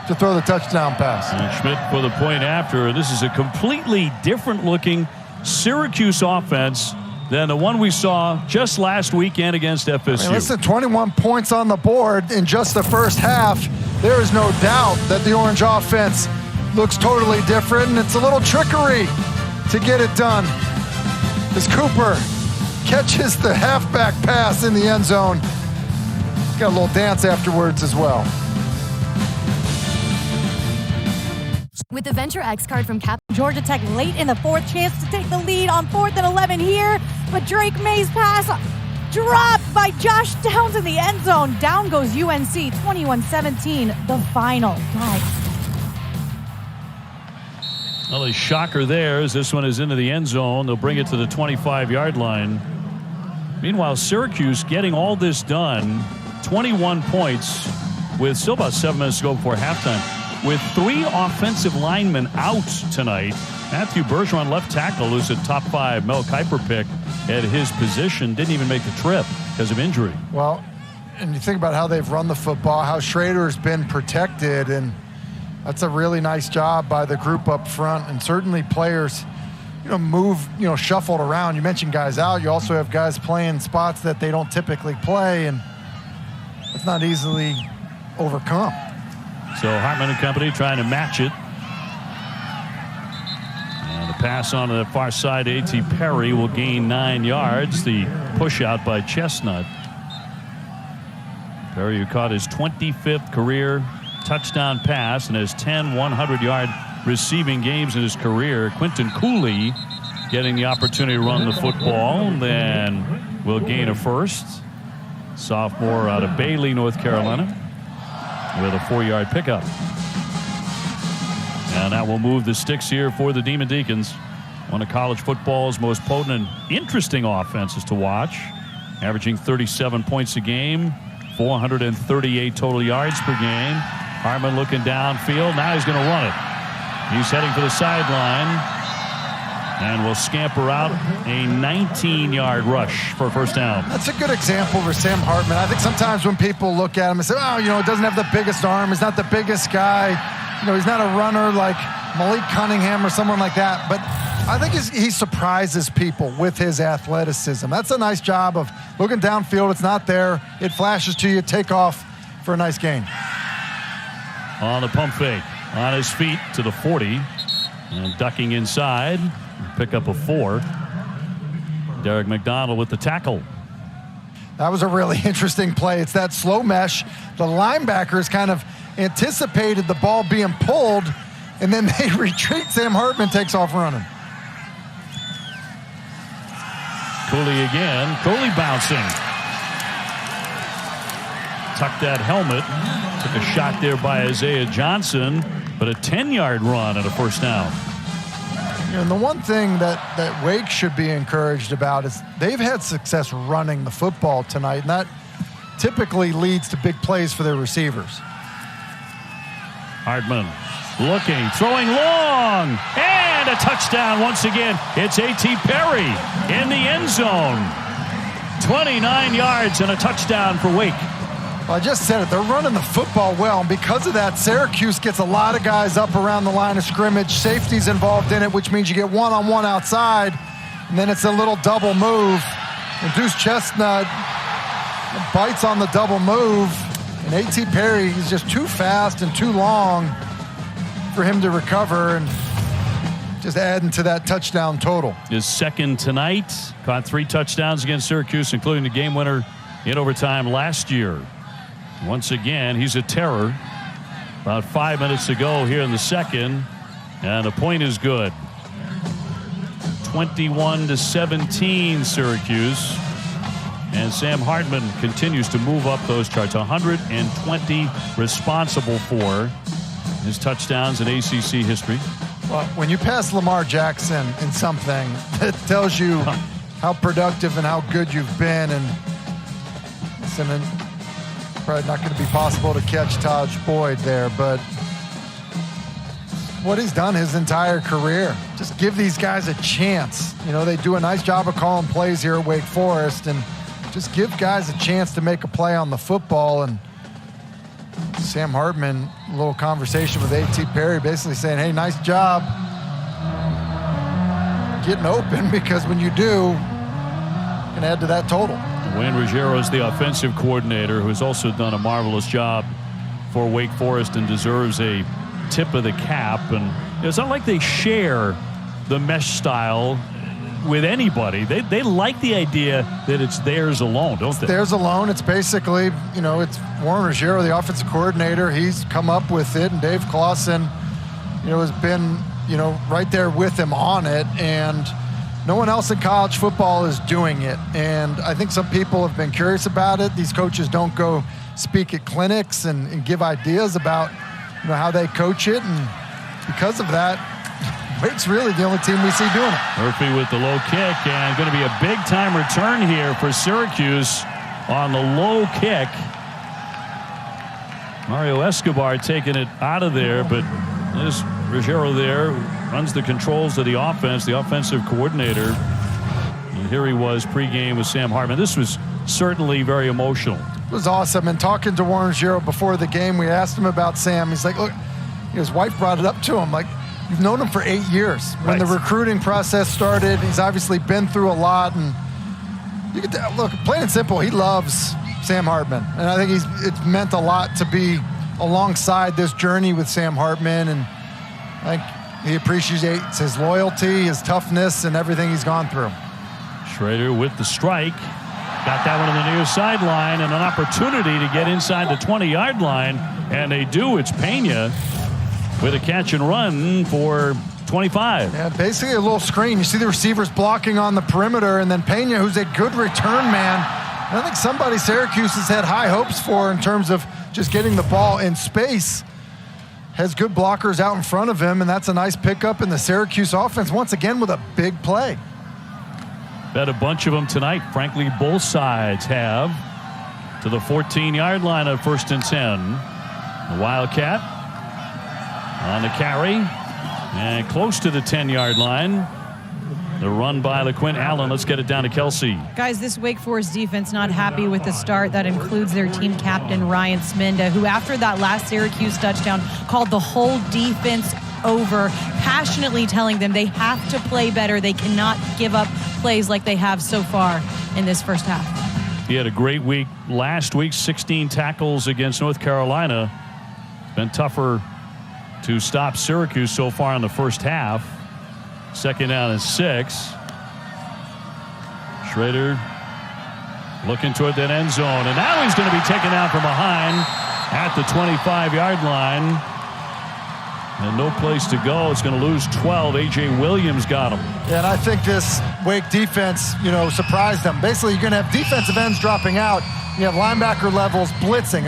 to throw the touchdown pass. And Schmidt for the point after. This is a completely different looking Syracuse offense than the one we saw just last weekend against FSU. Listen, 21 points on the board in just the first half. There is no doubt that the Orange offense looks totally different, and it's a little trickery to get it done. As Cooper catches the halfback pass in the end zone. He's got a little dance afterwards as well. With the Venture X card from Georgia Tech late in the fourth, chance to take the lead on 4th and 11 here, but Drake May's pass dropped by Josh Downs in the end zone. Down goes UNC, 21-17, the final. Guys. Well, a shocker there as this one is into the end zone. They'll bring it to the 25-yard line. Meanwhile, Syracuse getting all this done, 21 points with still about 7 minutes to go before halftime. With 3 offensive linemen out tonight. Matthew Bergeron, left tackle, who's a top 5 Mel Kiper pick at his position, didn't even make the trip because of injury. Well, and you think about how they've run the football, how Shrader's been protected, and that's a really nice job by the group up front. And certainly players, move, shuffled around. You mentioned guys out. You also have guys playing spots that they don't typically play, and it's not easily overcome. So Hartman and company trying to match it. And the pass on to the far side, A.T. Perry will gain 9 yards. The push out by Chestnut. Perry, who caught his 25th career touchdown pass and has 10 100-yard receiving games in his career. Quentin Cooley getting the opportunity to run the football, then will gain a first. Sophomore out of Bailey, North Carolina, with a 4-yard pickup. And that will move the sticks here for the Demon Deacons. One of college football's most potent and interesting offenses to watch. Averaging 37 points a game, 438 total yards per game. Hartman looking downfield. Now he's going to run it. He's heading for the sideline and will scamper out a 19-yard rush for a first down. That's a good example for Sam Hartman. I think sometimes when people look at him and say, it doesn't have the biggest arm, he's not the biggest guy, he's not a runner like Malik Cunningham or someone like that, but I think he surprises people with his athleticism. That's a nice job of looking downfield. It's not there. It flashes to you. Take off for a nice gain. On the pump fake. On his feet to the 40. And ducking inside. Pick up a 4. Derek McDonald with the tackle. That was a really interesting play. It's that slow mesh. The linebackers kind of anticipated the ball being pulled, and then they retreat. Sam Hartman takes off running. Cooley again. Cooley bouncing. Tucked that helmet. Took a shot there by Isaiah Johnson, but a 10-yard run and a first down. And the one thing that Wake should be encouraged about is they've had success running the football tonight, and that typically leads to big plays for their receivers. Hartman looking, throwing long, and a touchdown once again. It's A.T. Perry in the end zone. 29 yards and a touchdown for Wake. Well, I just said it. They're running the football well, and because of that, Syracuse gets a lot of guys up around the line of scrimmage. Safety's involved in it, which means you get one-on-one outside, and then it's a little double move. And Deuce Chestnut bites on the double move, and A.T. Perry is just too fast and too long for him to recover, and just adding to that touchdown total. His second tonight. Caught 3 touchdowns against Syracuse, including the game winner in overtime last year. Once again, he's a terror. About 5 minutes to go here in the second, and the point is good. 21-17 Syracuse, and Sam Hartman continues to move up those charts. 120 responsible for his touchdowns in ACC history. Well, when you pass Lamar Jackson in something, that tells you how productive and how good you've been. And listen, probably not going to be possible to catch Taj Boyd there, but what he's done his entire career, just give these guys a chance. You know, they do a nice job of calling plays here at Wake Forest, and just give guys a chance to make a play on the football. And Sam Hartman, a little conversation with A.T. Perry, basically saying, hey, nice job getting open, because when you do, you can add to that total. Wayne Ruggiero is the offensive coordinator, who has also done a marvelous job for Wake Forest and deserves a tip of the cap. And it's not like they share the mesh style with anybody. They like the idea that it's theirs alone, don't they? Theirs alone. It's basically, you know, it's Warren Ruggiero, the offensive coordinator. He's come up with it, and Dave Clawson, you know, has been, you know, right there with him on it. And no one else in college football is doing it. And I think some people have been curious about it. These coaches don't go speak at clinics and give ideas about, you know, how they coach it. And because of that, Wake's really the only team we see doing it. Murphy with the low kick, and going to be a big-time return here for Syracuse on the low kick. Mario Escobar taking it out of there, but this Ruggiero there runs the controls of the offense, the offensive coordinator. And here he was pregame with Sam Hartman. This was certainly very emotional. It was awesome. And talking to Warren Ruggiero before the game, we asked him about Sam. He's like, look, his wife brought it up to him, like, you've known him for 8 years. When the recruiting process started, he's obviously been through a lot. And you could look, plain and simple, he loves Sam Hartman. And I think it's meant a lot to be alongside this journey with Sam Hartman. And I think he appreciates his loyalty, his toughness, and everything he's gone through. Shrader with the strike. Got that one on the near sideline, and an opportunity to get inside the 20-yard line. And they do. It's Pena with a catch and run for 25. Yeah, basically a little screen. You see the receivers blocking on the perimeter, and then Pena, who's a good return man. I think somebody Syracuse has had high hopes for in terms of just getting the ball in space. Has good blockers out in front of him, and that's a nice pickup in the Syracuse offense, once again with a big play. Bet a bunch of them tonight. Frankly, both sides have to the 14-yard line of 1st and 10. The Wildcat on the carry, and close to the 10-yard line. The run by LaQuint Allen. Let's get it down to Kelsey. Guys, this Wake Forest defense not happy with the start. That includes their team captain, Ryan Smenda, who after that last Syracuse touchdown called the whole defense over, passionately telling them they have to play better. They cannot give up plays like they have so far in this first half. He had a great week last week, 16 tackles against North Carolina. It's been tougher to stop Syracuse so far in the first half. 2nd down and 6. Shrader looking toward that end zone, and now he's going to be taken out from behind at the 25-yard line. And no place to go. It's going to lose 12. A.J. Williams got him. Yeah, and I think this Wake defense, you know, surprised them. Basically, you're going to have defensive ends dropping out. You have linebacker levels blitzing.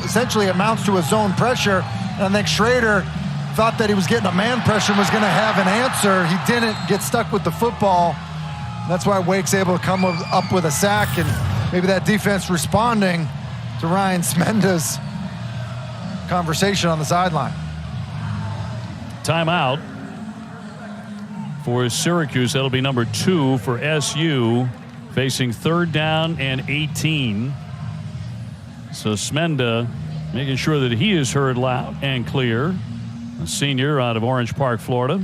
Essentially, it amounts to a zone pressure. And I think Shrader thought that he was getting a man pressure and was going to have an answer. He didn't, get stuck with the football. That's why Wake's able to come up with a sack, and maybe that defense responding to Ryan Smenda's conversation on the sideline. Timeout for Syracuse. That'll be number 2 for SU, facing 3rd down and 18. So Smenda making sure that he is heard loud and clear. A senior out of Orange Park, Florida.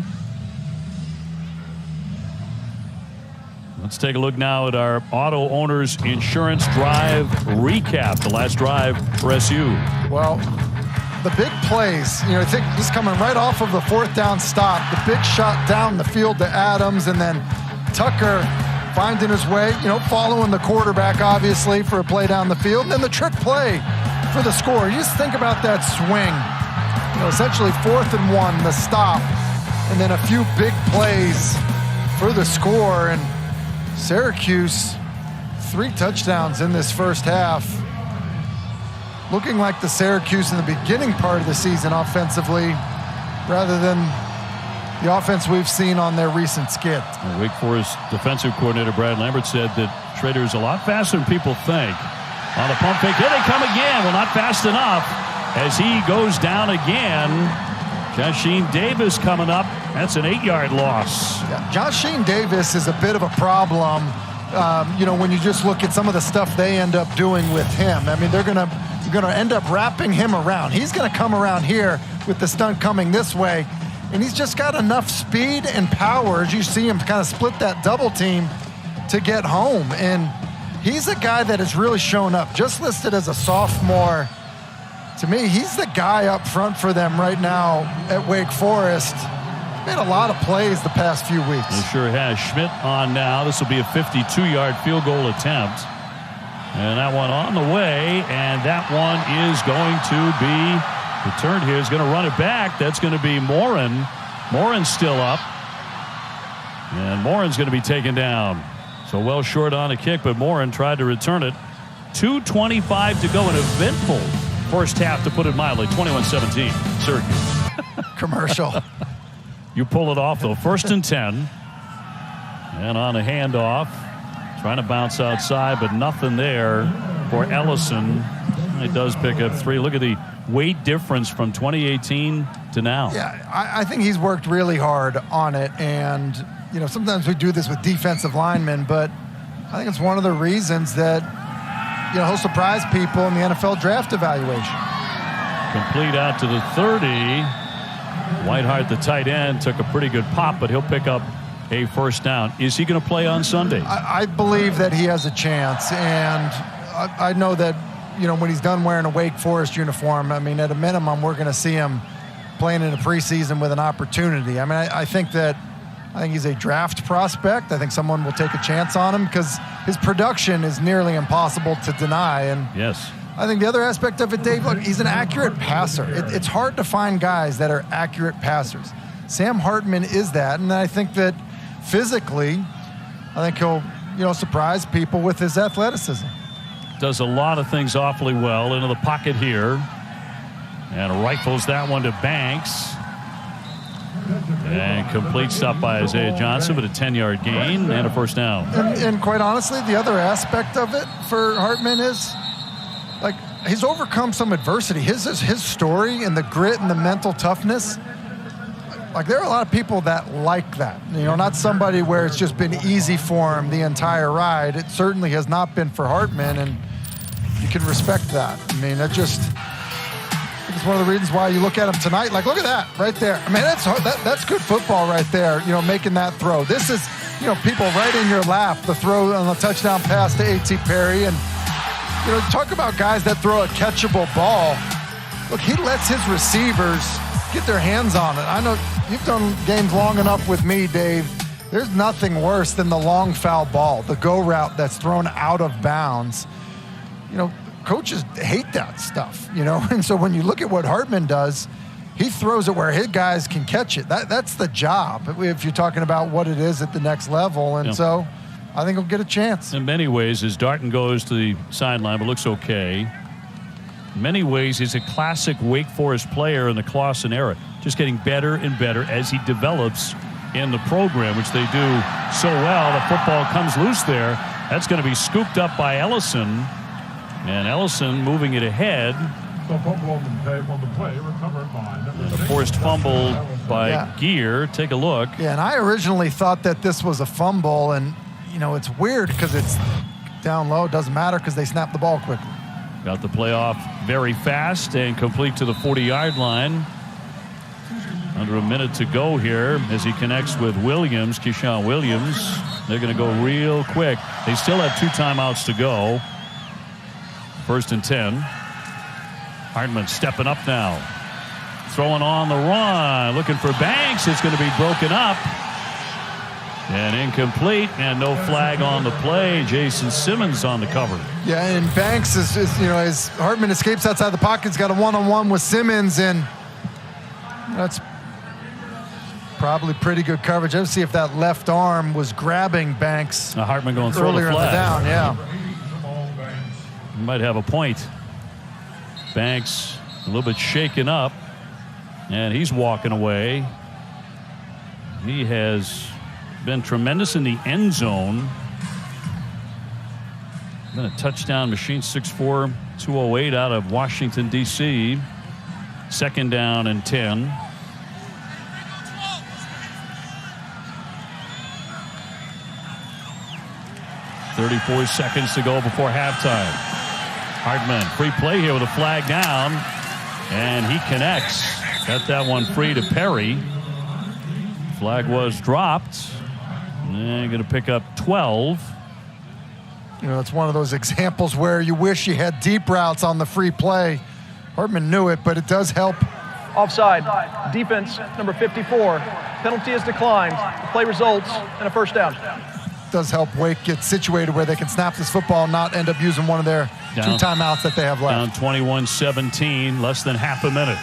Let's take a look now at our Auto Owners Insurance Drive recap. The last drive for SU. Well, the big plays, I think this coming right off of the 4th down stop. The big shot down the field to Adams, and then Tucker finding his way, following the quarterback, obviously, for a play down the field. And then the trick play for the score. You just think about that swing. Essentially 4th and 1, the stop, and then a few big plays for the score. And Syracuse, 3 touchdowns in this first half. Looking like the Syracuse in the beginning part of the season offensively, rather than the offense we've seen on their recent skid. Wake Forest defensive coordinator Brad Lambert said that Shrader is a lot faster than people think. On the pump fake, here they come again. Well, not fast enough as he goes down again. Josheen Davis coming up. That's an 8-yard loss. Yeah, Josheen Davis is a bit of a problem, when you just look at some of the stuff they end up doing with him. I mean, they're going to end up wrapping him around. He's going to come around here with the stunt coming this way, and he's just got enough speed and power, as you see him kind of split that double team, to get home. And he's a guy that has really shown up, just listed as a sophomore. To me, he's the guy up front for them right now at Wake Forest. Made a lot of plays the past few weeks. He sure has. Schmidt on now. This will be a 52-yard field goal attempt. And that one on the way, and that one is going to be returned here. He's going to run it back. That's going to be Morin. Morin's still up. And Morin's going to be taken down. So well short on a kick, but Morin tried to return it. 2:25 to go, an eventful first half, to put it mildly. 21-17, Syracuse. Commercial. You pull it off, though. 1st and 10. And on a handoff, trying to bounce outside, but nothing there for Ellison. It does pick up 3. Look at the weight difference from 2018 to now. Yeah, I think he's worked really hard on it. And, sometimes we do this with defensive linemen, but I think it's one of the reasons that, he'll surprise people in the NFL draft evaluation. Complete out to the 30. Whitehart, the tight end, took a pretty good pop, but he'll pick up a first down. Is he going to play on Sunday? I believe that he has a chance, and I know that, when he's done wearing a Wake Forest uniform, I mean, at a minimum, we're going to see him playing in a preseason with an opportunity. I mean, I think he's a draft prospect. I think someone will take a chance on him because his production is nearly impossible to deny. And yes, I think the other aspect of it, Dave, look, he's an accurate passer. It's hard to find guys that are accurate passers. Sam Hartman is that, and I think that physically, I think he'll, surprise people with his athleticism. Does a lot of things awfully well. Into the pocket here, and rifles that one to Banks. And complete stop by Isaiah Johnson, but a 10-yard gain and a first down. And quite honestly, the other aspect of it for Hartman is, he's overcome some adversity. His story and the grit and the mental toughness, there are a lot of people that like that. Not somebody where it's just been easy for him the entire ride. It certainly has not been for Hartman, and you can respect that. I mean, it's one of the reasons why you look at him tonight. Look at that right there. I mean, that's good football right there, making that throw. This is, people right in your lap, the throw on the touchdown pass to A.T. Perry. And, talk about guys that throw a catchable ball. Look, he lets his receivers get their hands on it. I know you've done games long enough with me, Dave. There's nothing worse than the long foul ball, the go route that's thrown out of bounds. Coaches hate that stuff, and so when you look at what Hartman does, he throws it where his guys can catch it. That's the job if you're talking about what it is at the next level. And so I think he'll get a chance. In many ways, as Darton goes to the sideline, but looks okay. In many ways, he's a classic Wake Forest player in the Clawson era, just getting better and better as he develops in the program, which they do so well. The football comes loose there. That's going to be scooped up by Ellison. And Ellison moving it ahead. A forced fumble by Gear. Take a look. Yeah, and I originally thought that this was a fumble, and it's weird because it's down low. It doesn't matter because they snap the ball quickly. Got the playoff very fast and complete to the 40-yard line. Under a minute to go here as he connects with Williams, Keyshawn Williams. They're going to go real quick. They still have 2 timeouts to go. 1st and 10. Hartman stepping up now. Throwing on the run. Looking for Banks. It's going to be broken up. And incomplete, and no flag on the play. Jason Simmons on the cover. Yeah, and Banks is as Hartman escapes outside the pocket, he's got a one-on-one with Simmons, and that's probably pretty good coverage. Let's see if that left arm was grabbing Banks. Hartman going to throw earlier the flag. In the down, yeah. He might have a point. Banks a little bit shaken up, and he's walking away. He has been tremendous in the end zone. Been a touchdown machine. 6'4", 208 out of Washington, D.C. 2nd down and 10. .34 seconds to go before halftime. Hartman, free play here with a flag down, and he connects. Got that one free to Perry. Flag was dropped. And going to pick up 12. It's one of those examples where you wish you had deep routes on the free play. Hartman knew it, but it does help. Offside. Defense, number 54. Penalty is declined. The play results in a 1st down. Does help Wake get situated where they can snap this football and not end up using one of their 2 timeouts that they have left. Down 21-17, less than half a minute.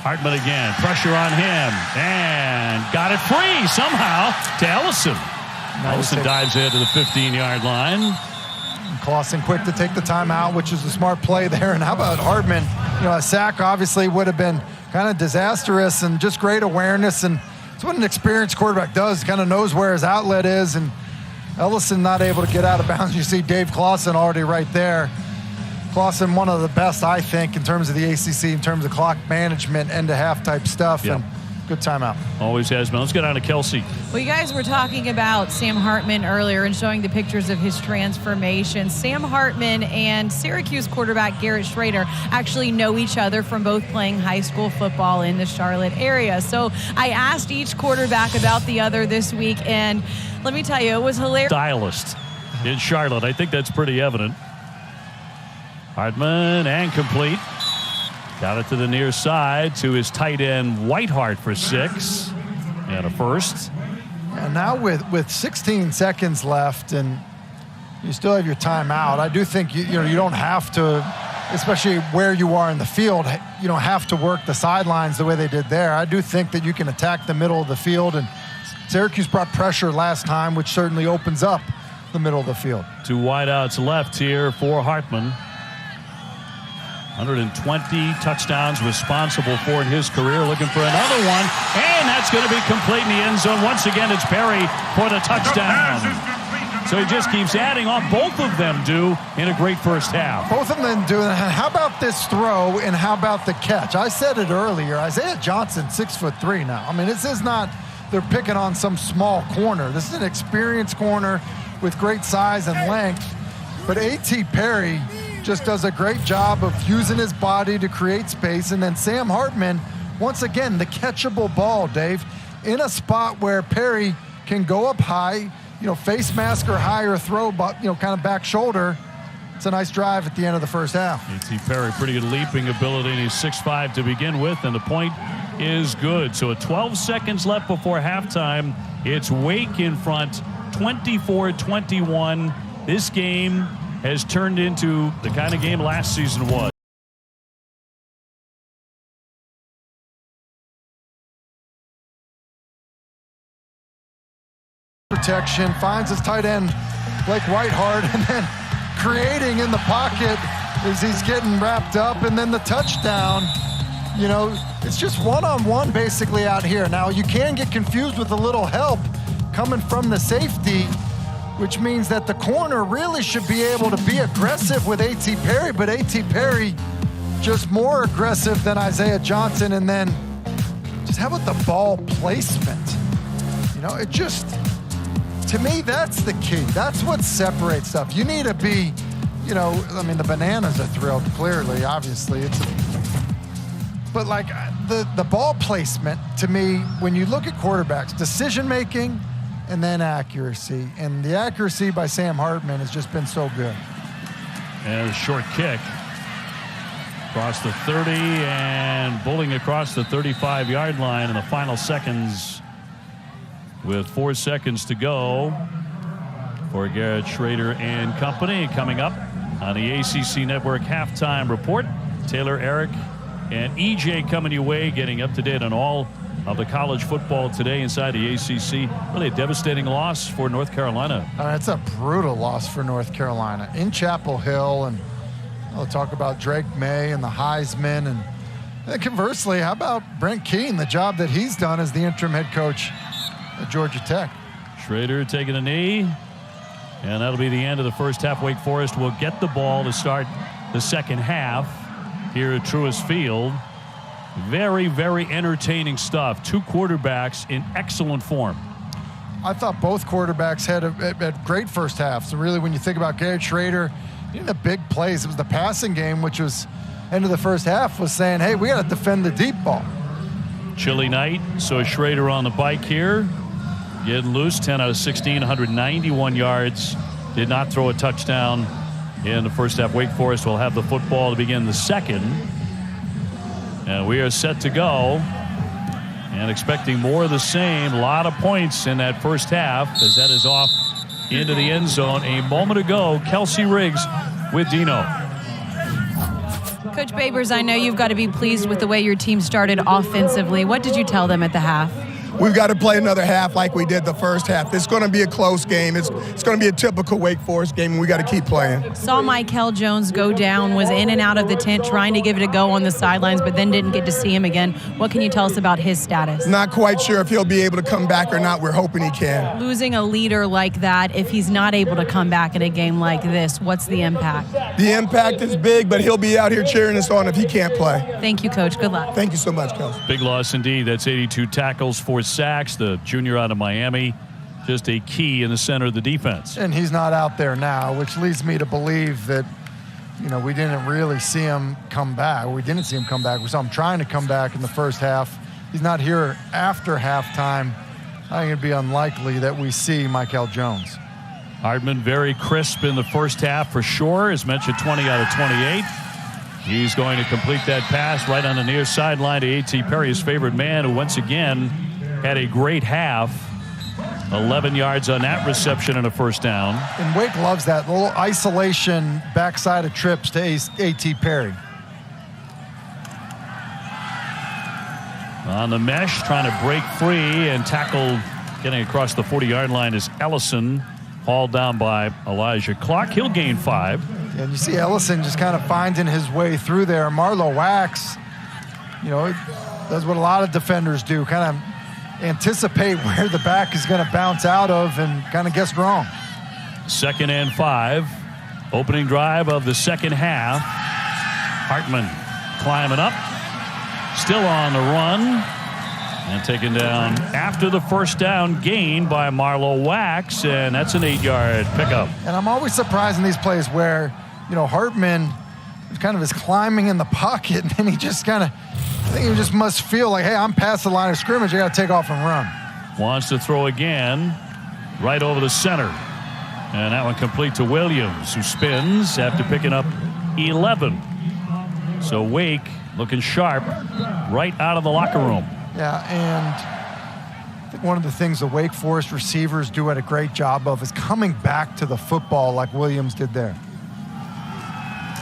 Hartman again, pressure on him, and got it free somehow to Ellison. Ellison dives ahead to the 15-yard line. Clausen quick to take the timeout, which is a smart play there. And how about Hartman? A sack obviously would have been kind of disastrous, and just great awareness. And it's what an experienced quarterback does, kind of knows where his outlet is. And Ellison not able to get out of bounds. You see Dave Clausen already right there. Clausen, one of the best, I think, in terms of the ACC, in terms of clock management, end-to-half type stuff. Yep. And good timeout. Always has been. Let's get on to Kelsey. Well, you guys were talking about Sam Hartman earlier and showing the pictures of his transformation. Sam Hartman and Syracuse quarterback Garret Shrader actually know each other from both playing high school football in the Charlotte area. So I asked each quarterback about the other this week, and let me tell you, it was hilarious. Stylist in Charlotte. I think that's pretty evident. Hartman and complete. Got it to the near side to his tight end Whitehart for 6 and a 1st. And now with 16 seconds left and you still have your timeout, I do think you don't have to, especially where you are in the field, you don't have to work the sidelines the way they did there. I do think that you can attack the middle of the field, and Syracuse brought pressure last time, which certainly opens up the middle of the field. 2 wideouts left here for Hartman. 120 touchdowns responsible for in his career. Looking for another one, and that's going to be complete in the end zone. Once again, it's Perry for the touchdown. So he just keeps adding on. Both of them do in a great first half. Both of them do. How about this throw, and how about the catch? I said it earlier. Isaiah Johnson, 6'3" now. I mean, this is not, they're picking on some small corner. This is an experienced corner with great size and length. But A.T. Perry just does a great job of using his body to create space. And then Sam Hartman, once again, the catchable ball, Dave, in a spot where Perry can go up high, face mask or higher throw, but, kind of back shoulder. It's a nice drive at the end of the first half. A.T. Perry, pretty good leaping ability, and he's 6'5" to begin with, and the point is good. So 12 seconds left before halftime. It's Wake in front, 24-21. This game has turned into the kind of game last season was. Protection, finds his tight end, Blake Whitehart, and then creating in the pocket as he's getting wrapped up, and then the touchdown. It's just one-on-one basically out here. Now, you can get confused with a little help coming from the safety, which means that the corner really should be able to be aggressive with A.T. Perry, but A.T. Perry just more aggressive than Isaiah Johnson. And then just how about the ball placement? It just, to me, that's the key. That's what separates stuff. You need to be you know, I mean, the bananas are thrilled, clearly, obviously. But, like, the ball placement, to me, when you look at quarterbacks, decision-making and then accuracy. And the accuracy by Sam Hartman has just been so good. And a short kick. Across the 30 and bowling across the 35-yard line in the final seconds with 4 seconds to go for Garret Shrader and company. Coming up on the ACC Network Halftime Report, Taylor, Eric, and EJ coming your way, getting up to date on all of the college football today inside the ACC. Really a devastating loss for North Carolina. It's a brutal loss for North Carolina in Chapel Hill, and we'll talk about Drake May and the Heisman. And conversely, how about Brent Keane, the job that he's done as the interim head coach at Georgia Tech? Shrader taking a knee, and that'll be the end of the first half. Wake Forest will get the ball to start the second half here at Truist Field. Very, very entertaining stuff. 2 quarterbacks in excellent form. I thought both quarterbacks had a great first half. So really, when you think about Garret Shrader, the big plays, it was the passing game, which was end of the first half, was saying, hey, we got to defend the deep ball. Chilly night, so Shrader on the bike here, getting loose. 10 out of 16, 191 yards. Did not throw a touchdown in the first half. Wake Forest will have the football to begin the second. And we are set to go and expecting more of the same. A lot of points in that first half as that is off into the end zone. A moment ago, Kelsey Riggs with Dino. Coach Babers, I know you've got to be pleased with the way your team started offensively. What did you tell them at the half? We've got to play another half like we did the first half. It's going to be a close game. It's going to be a typical Wake Forest game, and we got to keep playing. Saw Michael Jones go down, was in and out of the tent trying to give it a go on the sidelines, but then didn't get to see him again. What can you tell us about his status? Not quite sure if he'll be able to come back or not. We're hoping he can. Losing a leader like that, if he's not able to come back in a game like this, what's the impact? The impact is big, but he'll be out here cheering us on if he can't play. Thank you, Coach. Good luck. Thank you so much, Coach. Big loss indeed. That's 82 tackles, 4 sacks. The junior out of Miami, just a key in the center of the defense. And he's not out there now, which leads me to believe that, we didn't really see him come back. We didn't see him come back. We saw him trying to come back in the first half. He's not here after halftime. I think it'd be unlikely that we see Michael Jones. Hartman very crisp in the first half for sure. As mentioned, 20 out of 28. He's going to complete that pass right on the near sideline to A.T. Perry, his favorite man, who once again had a great half. 11 yards on that reception and a first down. And Wake loves that little isolation backside of trips to A.T. Perry. On the mesh, trying to break free and tackle, getting across the 40-yard line is Ellison, hauled down by Elijah Clark. He'll gain 5. And you see Ellison just kind of finding his way through there. Marlo Wax, does what a lot of defenders do, kind of anticipate where the back is going to bounce out of and kind of guess wrong. 2nd and 5. Opening drive of the second half. Hartman climbing up. Still on the run. And taken down after the first down gain by Marlo Wax. And that's an 8-yard pickup. And I'm always surprised in these plays where, Hartman kind of is climbing in the pocket and then he just kind of, I think he just must feel like, hey, I'm past the line of scrimmage. I got to take off and run. Wants to throw again, right over the center. And that one complete to Williams, who spins after picking up 11. So Wake looking sharp right out of the locker room. Yeah, and I think one of the things the Wake Forest receivers do a great job of is coming back to the football like Williams did there.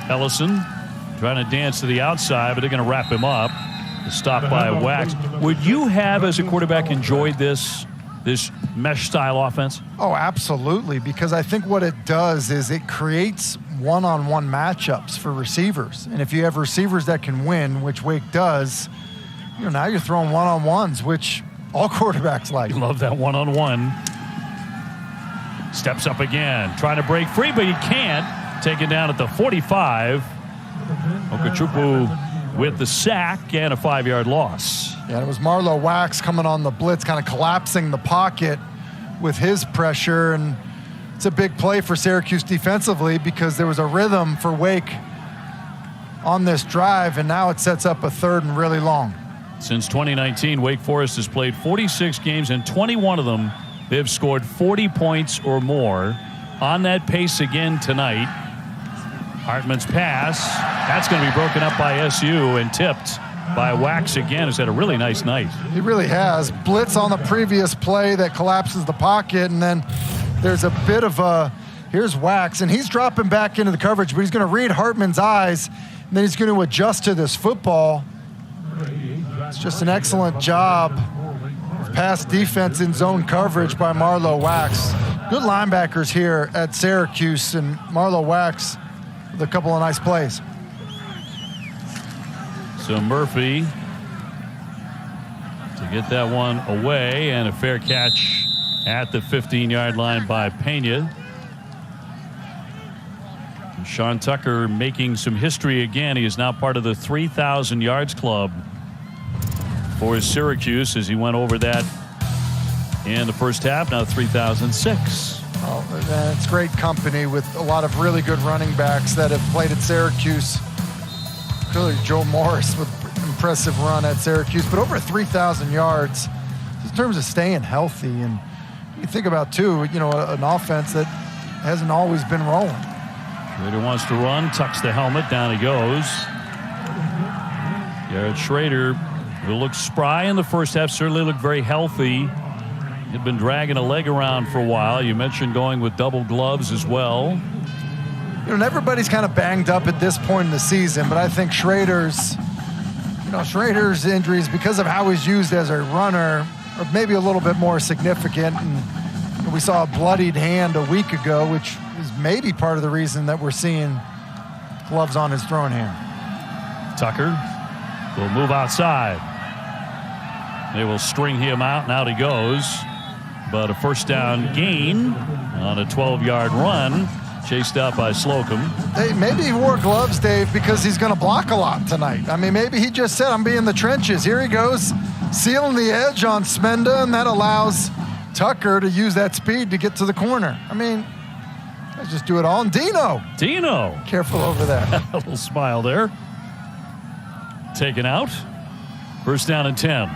Ellison trying to dance to the outside, but they're going to wrap him up. Stopped by Wax. Would you have, as a quarterback, enjoyed this mesh-style offense? Oh, absolutely, because I think what it does is it creates one-on-one matchups for receivers. And if you have receivers that can win, which Wake does, now you're throwing one-on-ones, which all quarterbacks like. You love that one-on-one. Steps up again, trying to break free, but he can't. Taken down at the 45. Okechukwu with the sack and a 5-yard loss. Yeah, it was Marlo Wax coming on the blitz, kind of collapsing the pocket with his pressure, and it's a big play for Syracuse defensively because there was a rhythm for Wake on this drive, and now it sets up a 3rd and really long. Since 2019, Wake Forest has played 46 games, and 21 of them they've scored 40 points or more. On that pace again tonight. Hartman's pass, that's going to be broken up by SU and tipped by Wax again, who's had a really nice night. He really has. Blitz on the previous play that collapses the pocket, and then there's a bit of a, here's Wax, and he's dropping back into the coverage, but he's going to read Hartman's eyes, and then he's going to adjust to this football. It's just an excellent job of pass defense in zone coverage by Marlowe Wax. Good linebackers here at Syracuse, and Marlowe Wax with a couple of nice plays. So Murphy to get that one away, and a fair catch at the 15-yard line by Pena. And Sean Tucker making some history again. He is now part of the 3,000 yards club for Syracuse as he went over that in the first half. Now 3,006. Oh, it's great company with a lot of really good running backs that have played at Syracuse. Clearly Joe Morris with impressive run at Syracuse, but over 3,000 yards in terms of staying healthy. And you think about too, an offense that hasn't always been rolling. Shrader wants to run, tucks the helmet, down he goes. Garret Shrader, who looked spry in the first half, certainly looked very healthy. He'd been dragging a leg around for a while. You mentioned going with double gloves as well. And everybody's kind of banged up at this point in the season, but I think Shrader's injuries, because of how he's used as a runner, are maybe a little bit more significant. And we saw a bloodied hand a week ago, which is maybe part of the reason that we're seeing gloves on his throwing hand. Tucker will move outside. They will string him out, and out he goes. But a first down gain on a 12-yard run, chased out by Slocum. Hey, maybe he wore gloves, Dave, because he's going to block a lot tonight. I mean, maybe he just said, I'm being in the trenches. Here he goes, sealing the edge on Smenda, and that allows Tucker to use that speed to get to the corner. I mean, let's just do it all. And Dino. Careful over there. A little smile there. Taken out. First down and 10.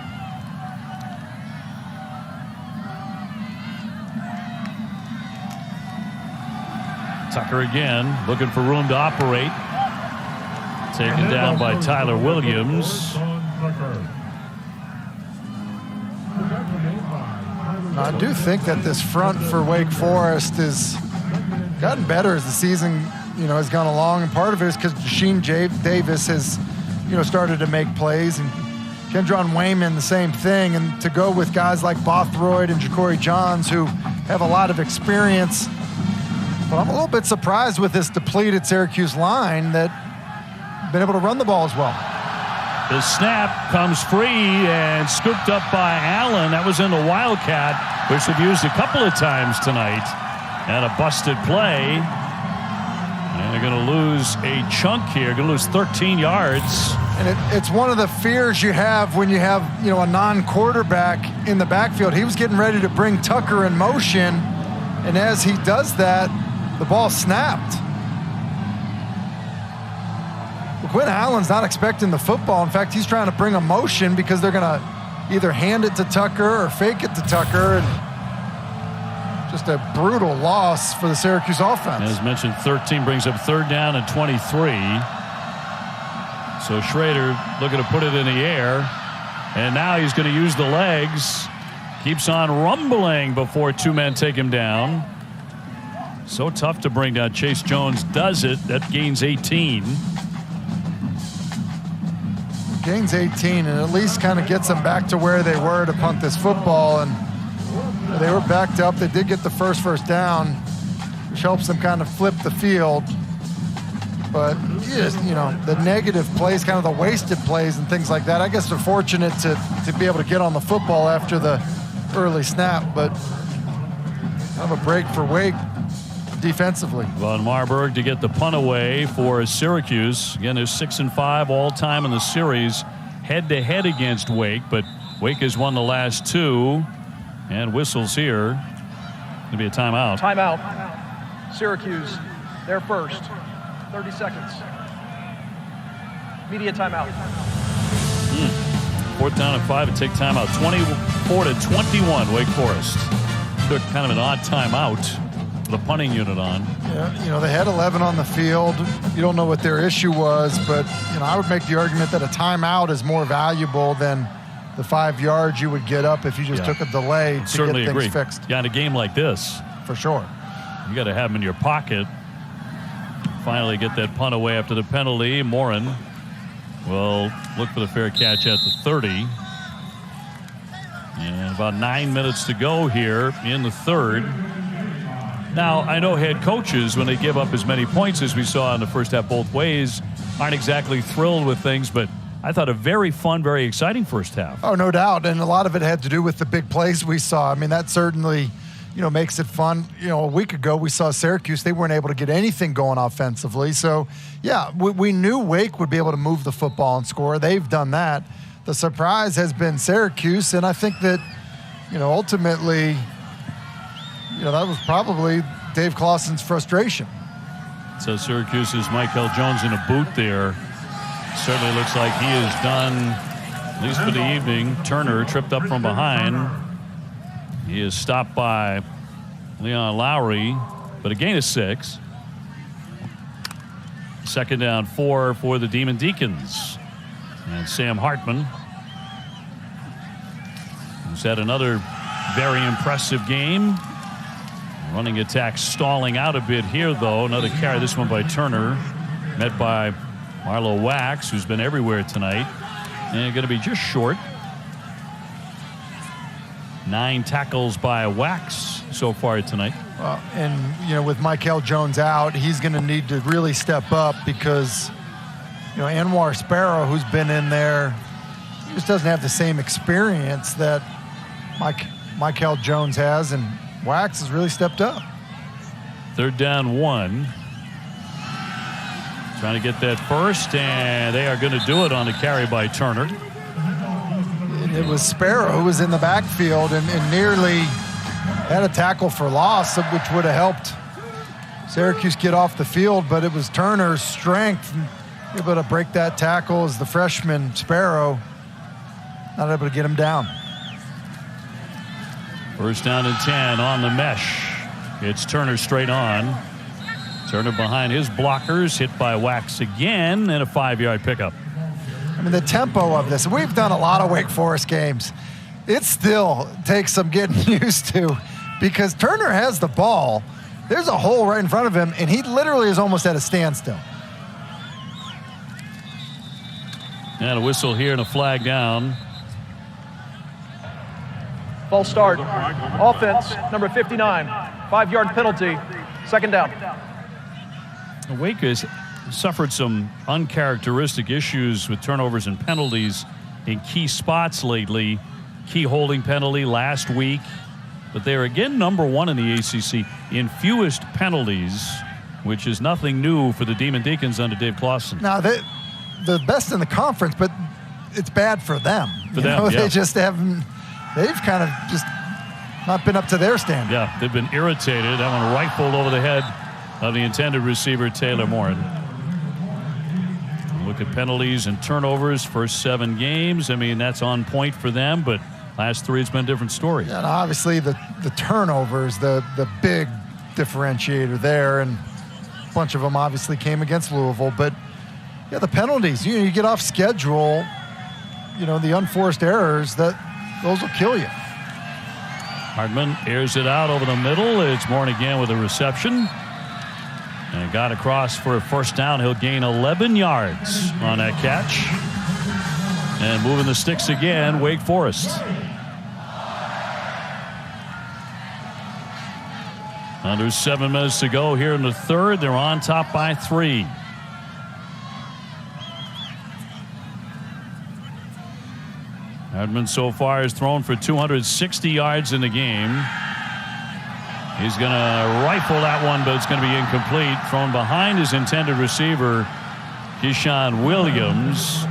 Tucker again looking for room to operate. Taken down by Tyler Williams. I do think that this front for Wake Forest has gotten better as the season has gone along, and part of it is because Jasheem Davis has started to make plays, and Kendron Wayman the same thing, and to go with guys like Bothroyd and Ja'Cory Johns who have a lot of experience. But I'm a little bit surprised with this depleted Syracuse line that been able to run the ball as well. The snap comes free and scooped up by Allen. That was in the Wildcat, which they've used a couple of times tonight. And a busted play. And they're going to lose a chunk here. Going to lose 13 yards. And it's one of the fears you have when you have a non-quarterback in the backfield. He was getting ready to bring Tucker in motion, and as he does that, the ball snapped. Quinn Allen's not expecting the football. In fact, he's trying to bring a motion because they're going to either hand it to Tucker or fake it to Tucker. And just a brutal loss for the Syracuse offense. As mentioned, 13 brings up third down and 23. So Shrader looking to put it in the air. And now he's going to use the legs. Keeps on rumbling before two men take him down. So tough to bring down. Chase Jones does it. That gains 18. Gains 18, and at least kind of gets them back to where they were to punt this football. And they were backed up. They did get the first down, which helps them kind of flip the field. But just, the negative plays, kind of the wasted plays and things like that. I guess they're fortunate to be able to get on the football after the early snap, but kind of a break for Wake defensively. Von Marburg to get the punt away for Syracuse. Again, they're 6-5 all time in the series, head-to-head against Wake, but Wake has won the last two, and whistles here. Going to be a timeout. Timeout. Syracuse, their first. 30 seconds. Media timeout. 4th down and 5 and take timeout. 24-21, Wake Forest. Took kind of an odd timeout with the punting unit on. Yeah, they had 11 on the field. You don't know what their issue was, but I would make the argument that a timeout is more valuable than the 5 yards you would get up if you just took a delay to get things fixed. Yeah, in a game like this. For sure. You got to have them in your pocket. Finally get that punt away after the penalty. Morin will look for the fair catch at the 30. And about 9 minutes to go here in the third. Now, I know head coaches, when they give up as many points as we saw in the first half both ways, aren't exactly thrilled with things, but I thought a very fun, very exciting first half. Oh, no doubt. And a lot of it had to do with the big plays we saw. I mean, that certainly, makes it fun. A week ago we saw Syracuse. They weren't able to get anything going offensively. So, yeah, we knew Wake would be able to move the football and score. They've done that. The surprise has been Syracuse, and I think that, ultimately, that was probably Dave Clawson's frustration. So Syracuse's Michael Jones in a boot there. Certainly looks like he is done, at least for the evening. Turner tripped up from behind. He is stopped by Leon Lowry, but a gain of 6. 2nd down 4 for the Deacons. And Sam Hartman, who's had another very impressive game. Running attack stalling out a bit here, though. Another carry, this one by Turner, met by Marlo Wax, who's been everywhere tonight. And going to be just short. 9 tackles by Wax so far tonight. And, with Michael Jones out, he's going to need to really step up because, Anwar Sparrow, who's been in there, he just doesn't have the same experience that Michael Jones has, and Wax has really stepped up. 3rd down 1. Trying to get that first, and they are going to do it on the carry by Turner. It was Sparrow who was in the backfield and nearly had a tackle for loss, which would have helped Syracuse get off the field, but it was Turner's strength able to break that tackle as the freshman Sparrow not able to get him down. 1st down and 10 on the mesh. It's Turner straight on. Turner behind his blockers, hit by Wax again, and a 5-yard pickup. I mean, the tempo of this, we've done a lot of Wake Forest games. It still takes some getting used to because Turner has the ball. There's a hole right in front of him, and he literally is almost at a standstill. And a whistle here and a flag down. False start. Offense, number 59. 5-yard penalty. 2nd down. Wake has suffered some uncharacteristic issues with turnovers and penalties in key spots lately. Key holding penalty last week. But they're again number 1 in the ACC in fewest penalties, which is nothing new for the Deacons under Dave Clawson. Now, the best in the conference, but it's bad for them. They just haven't. They've kind of just not been up to their standard. Yeah, they've been irritated. That one rifled over the head of the intended receiver, Taylor Morin. Look at penalties and turnovers, first 7 games. I mean, that's on point for them, but last 3, it's been a different story. Yeah, and obviously the turnovers, the big differentiator there, and a bunch of them obviously came against Louisville. But, yeah, the penalties, you get off schedule, the unforced errors, those will kill you. Hartman airs it out over the middle. It's Morin again with a reception. And got across for a 1st down. He'll gain 11 yards on that catch. And moving the sticks again, Wake Forest. Under 7 minutes to go here in the third. They're on top by 3. Hartman so far has thrown for 260 yards in the game. He's going to rifle that one, but it's going to be incomplete. Thrown behind his intended receiver, Keyshawn Williams.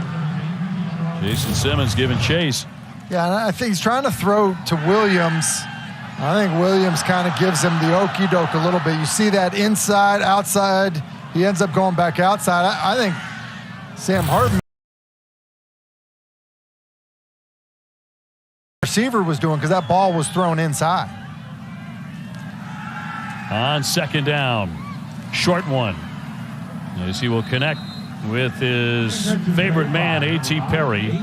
Jason Simmons giving chase. Yeah, and I think he's trying to throw to Williams I think Williams kind of gives him the okey doke a little bit. You see that inside, outside. He ends up going back outside. I think Sam Hartman, receiver, was doing, because that ball was thrown inside. On second down, short one, as he will connect with his favorite man, A.T. Perry,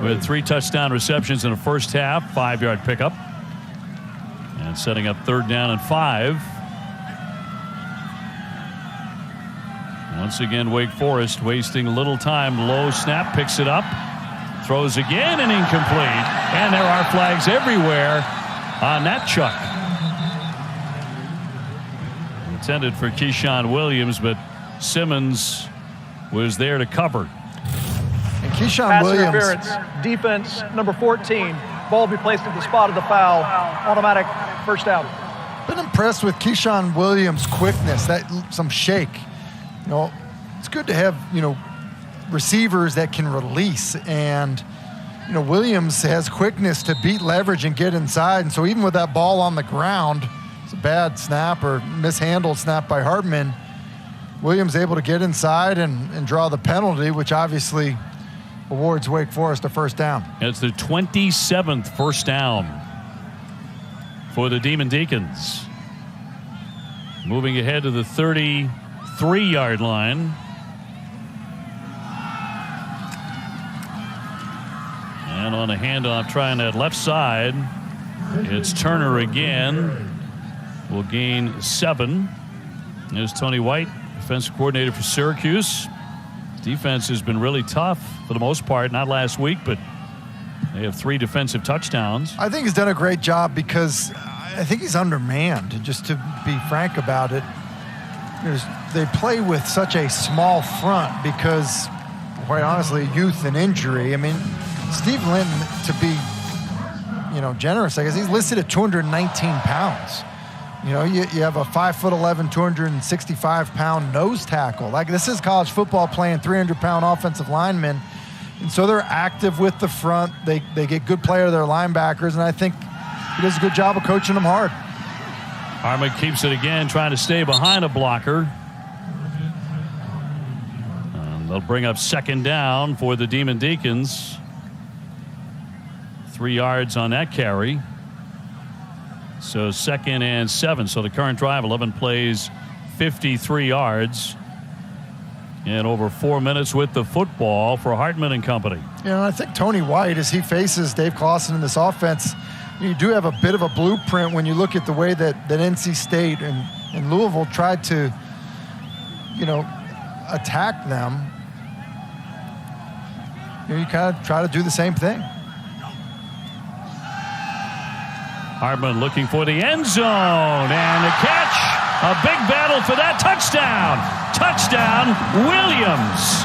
with 3 touchdown receptions in the first half, 5-yard pickup, and setting up 3rd down and 5. Once again, Wake Forest wasting little time. Low snap, picks it up, throws again, and incomplete. And there are flags everywhere on that chuck. Intended for Keyshawn Williams, but Simmons was there to cover. And Keyshawn Pass Williams. interference, defense number 14. Ball be placed at the spot of the foul. Automatic first down. Been impressed with Keyshawn Williams' quickness, some shake. You know, it's good to have, receivers that can release, and Williams has quickness to beat leverage and get inside. And so even with that ball on the ground, it's a bad snap or mishandled snap by Hartman, Williams able to get inside and draw the penalty, which obviously awards Wake Forest a first down. It's the 27th first down for the Demon Deacons. Moving ahead to the 33-yard line. And on a handoff, trying that left side, it's Turner again. Will gain 7. There's Tony White, defensive coordinator for Syracuse. Defense has been really tough for the most part. Not last week, but they have 3 defensive touchdowns. I think he's done a great job because I think he's undermanned, just to be frank about it. They play with such a small front because, quite honestly, youth and injury. I mean, Steve Linton, to be, generous, I guess, he's listed at 219 pounds. You have a 5'11", 265-pound nose tackle. Like, this is college football playing 300-pound offensive linemen. And so they're active with the front. They get good play of their linebackers, and I think he does a good job of coaching them hard. Hartman keeps it again, trying to stay behind a blocker. And they'll bring up second down for the Demon Deacons. 3 yards on that carry. So 2nd and 7. So the current drive, 11 plays, 53 yards. And over 4 minutes with the football for Hartman and company. I think Tony White, as he faces Dave Clawson in this offense, you do have a bit of a blueprint when you look at the way that NC State and Louisville tried to, attack them. You kind of try to do the same thing. Hartman looking for the end zone, and the catch. A big battle for that touchdown. Touchdown, Williams.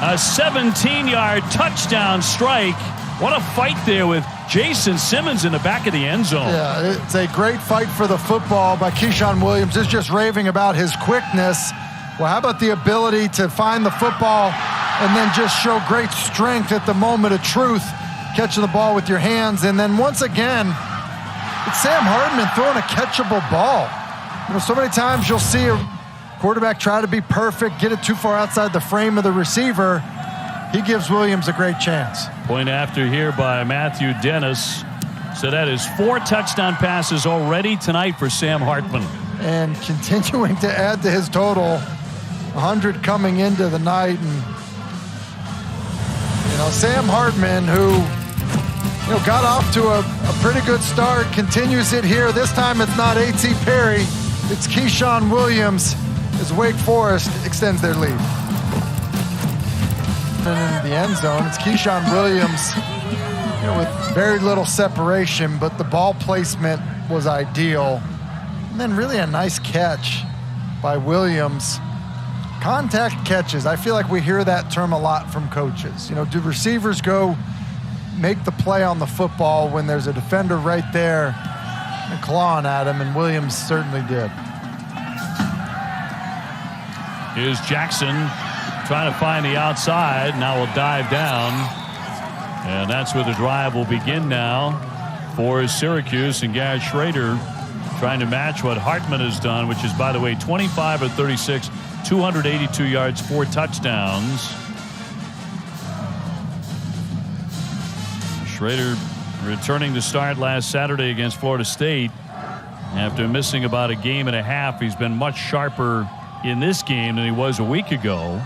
A 17-yard touchdown strike. What a fight there with Jason Simmons in the back of the end zone. Yeah, it's a great fight for the football by Keyshawn Williams. It's just raving about his quickness. Well, how about the ability to find the football and then just show great strength at the moment of truth, catching the ball with your hands. And then once again, it's Sam Hartman throwing a catchable ball. So many times you'll see a quarterback try to be perfect, get it too far outside the frame of the receiver. He gives Williams a great chance. Point after here by Matthew Dennis. So that is 4 touchdown passes already tonight for Sam Hartman. And continuing to add to his total, 100 coming into the night. And, Sam Hartman, who got off to a pretty good start, continues it here. This time it's not A.T. Perry, it's Keyshawn Williams as Wake Forest extends their lead. And in the end zone, it's Keyshawn Williams, with very little separation, but the ball placement was ideal. And then really a nice catch by Williams. Contact catches, I feel like we hear that term a lot from coaches. Do receivers go make the play on the football when there's a defender right there and clawing at him, and Williams certainly did. Here's Jackson trying to find the outside. Now will dive down. And that's where the drive will begin now for Syracuse, and Garret Shrader trying to match what Hartman has done, which is, by the way, 25 of 36, 282 yards, 4 touchdowns. Shrader returning to start last Saturday against Florida State. After missing about a game and a half, he's been much sharper in this game than he was a week ago.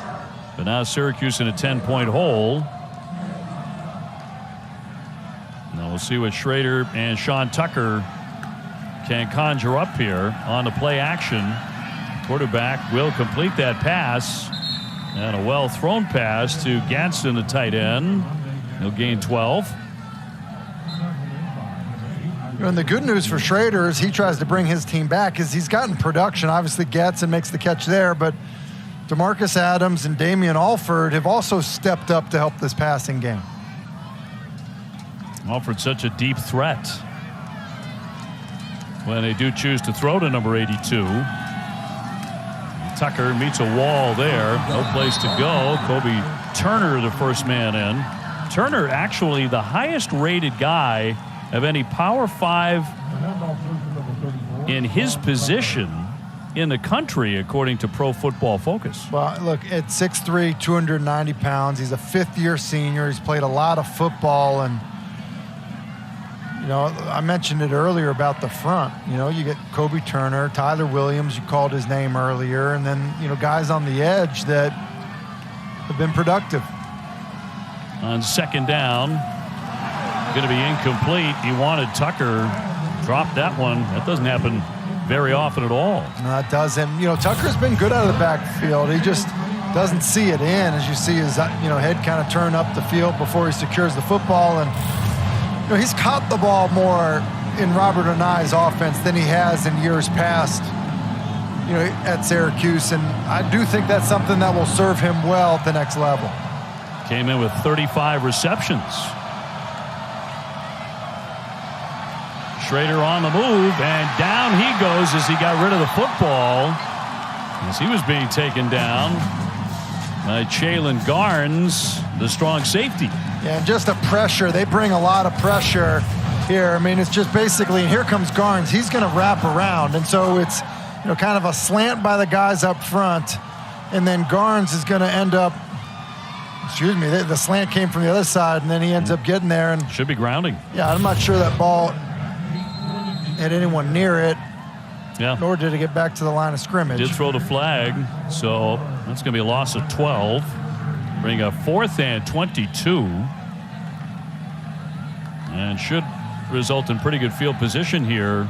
But now Syracuse in a 10-point hole. Now we'll see what Shrader and Sean Tucker can conjure up here on the play action. Quarterback will complete that pass. And a well-thrown pass to Gadsden, the tight end. He'll gain 12. And the good news for Shrader is he tries to bring his team back is he's gotten production. Obviously, Gadsden makes the catch there, but DeMarcus Adams and Damian Alford have also stepped up to help this passing game. Alford's such a deep threat when they do choose to throw to number 82. Tucker meets a wall there. No place to go. Kobe Turner, the first man in. Turner actually the highest rated guy of any Power 5 in his position in the country, according to Pro Football Focus. Well, look, at 6'3", 290 pounds, he's a fifth-year senior. He's played a lot of football, and you know, I mentioned it earlier about the front. You know, you get Kobe Turner, Tyler Williams, you called his name earlier, and then, you know, guys on the edge that have been productive. On second down, going to be incomplete. He wanted Tucker, dropped that one. That doesn't happen very often at all. No, it doesn't. You know, Tucker's been good out of the backfield. He just doesn't see it in, as you see his head kind of turn up the field before he secures the football. And you know, he's caught the ball more in Robert Onai's offense than he has in years past, you know, at Syracuse. And I do think that's something that will serve him well at the next level. Came in with 35 receptions. Shrader on the move, and down he goes as he got rid of the football as he was being taken down by Jalen Garnes, the strong safety. Yeah, just a pressure. They bring a lot of pressure here. I mean, it's just basically, and here comes Garnes. He's going to wrap around, and so it's, you know, kind of a slant by the guys up front, and then Garnes is going to end up, the slant came from the other side, and then he ends up getting there. And should be grounding. Yeah, I'm not sure that ball had anyone near it. Yeah. Nor did it get back to the line of scrimmage. Did throw the flag, so that's going to be a loss of 12. Bring a 4th and 22. And should result in pretty good field position here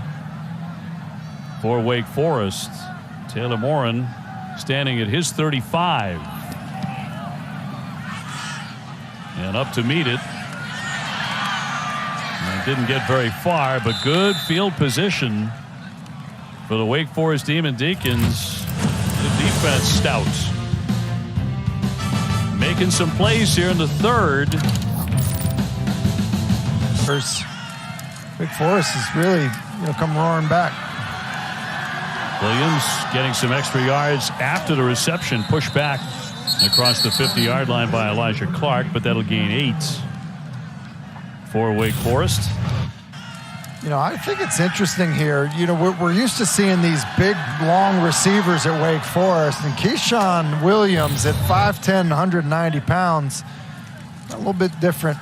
for Wake Forest. Taylor Morin standing at his 35. And up to meet it. And didn't get very far, but good field position for the Wake Forest Demon Deacons. The defense stout. Making some plays here in the third. Wake Forest is really, you know, come roaring back. Williams getting some extra yards after the reception, pushed back across the 50-yard line by Elijah Clark, but that'll gain 8 for Wake Forest. You know, I think it's interesting here. You know, we're used to seeing these big, long receivers at Wake Forest, and Keyshawn Williams at 5'10", 190 pounds, a little bit different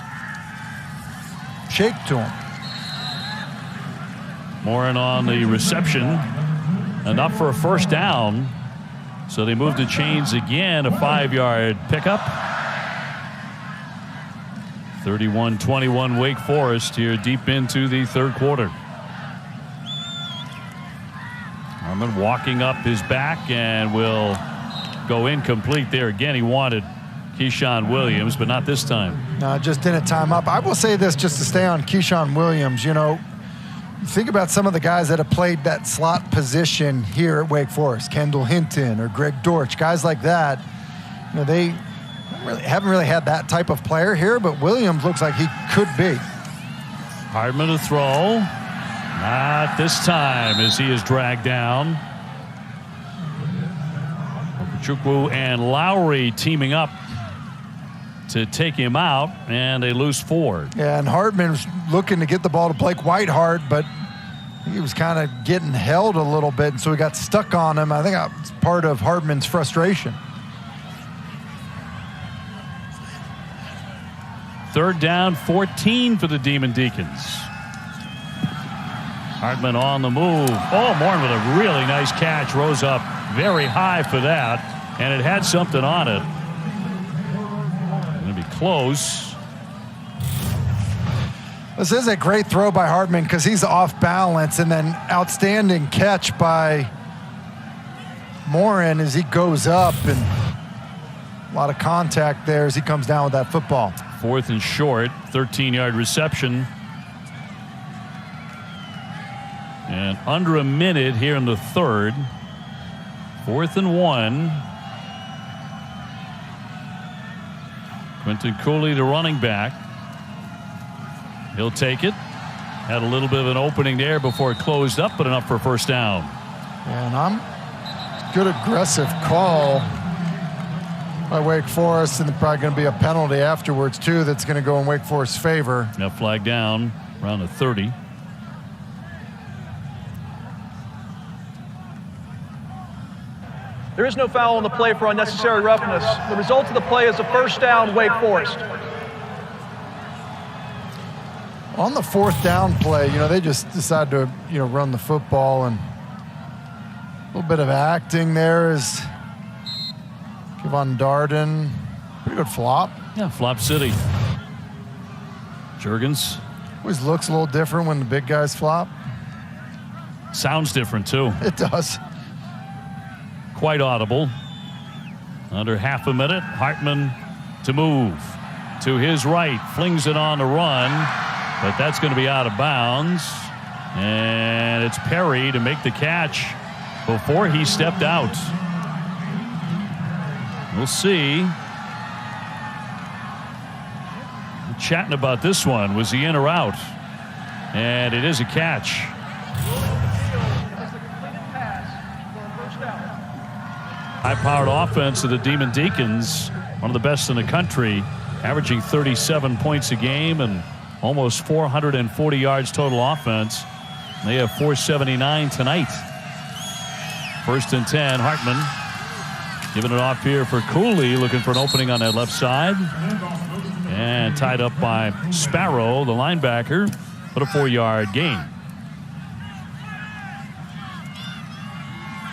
shape to him. Morin on the reception, enough for a first down. So they move the chains again, a 5-yard pickup. 31-21 Wake Forest here deep into the third quarter. Hartman walking up his back and will go incomplete there again. He wanted Keyshawn Williams, but not this time. No, just didn't time up. I will say this just to stay on Keyshawn Williams. You know, think about some of the guys that have played that slot position here at Wake Forest. Kendall Hinton or Greg Dortch, guys like that. You know, they haven't really had that type of player here, but Williams looks like he could be. Hartman to throw. Not this time as he is dragged down. Chukwu and Lowry teaming up to take him out, and they lose 4. Yeah, and Hartman was looking to get the ball to Blake Whitehart, but he was kind of getting held a little bit, and so he got stuck on him. I think that's part of Hartman's frustration. 3rd down, 14 for the Demon Deacons. Hartman on the move. Oh, Morin with a really nice catch. Rose up very high for that, and it had something on it. Going to be close. This is a great throw by Hartman because he's off balance, and then outstanding catch by Morin as he goes up, and a lot of contact there as he comes down with that football. 4th and short, 13-yard reception. And under a minute here in the 3rd. 4th and 1. Quentin Cooley, the running back. He'll take it. Had a little bit of an opening there before it closed up, but enough for a first down. And good aggressive call by Wake Forest, and probably going to be a penalty afterwards too that's going to go in Wake Forest's favor. Now flag down around the 30. There is no foul on the play for unnecessary roughness. The result of the play is a first down, Wake Forest. On the 4th down play, they just decided to, run the football, and a little bit of acting there is Kevon Darden. Pretty good flop. Yeah, flop city. Juergens. Always looks a little different when the big guys flop. Sounds different too. It does. Quite audible. Under half a minute. Hartman to move to his right, flings it on the run, but that's going to be out of bounds, and it's Perry to make the catch before he stepped out. We'll see. We're chatting about this one. Was he in or out? And it is a catch. High-powered offense of the Demon Deacons, one of the best in the country, averaging 37 points a game and almost 440 yards total offense. They have 479 tonight. 1st and 10, Hartman giving it off here for Cooley, looking for an opening on that left side. And tied up by Sparrow, the linebacker, but a 4-yard gain.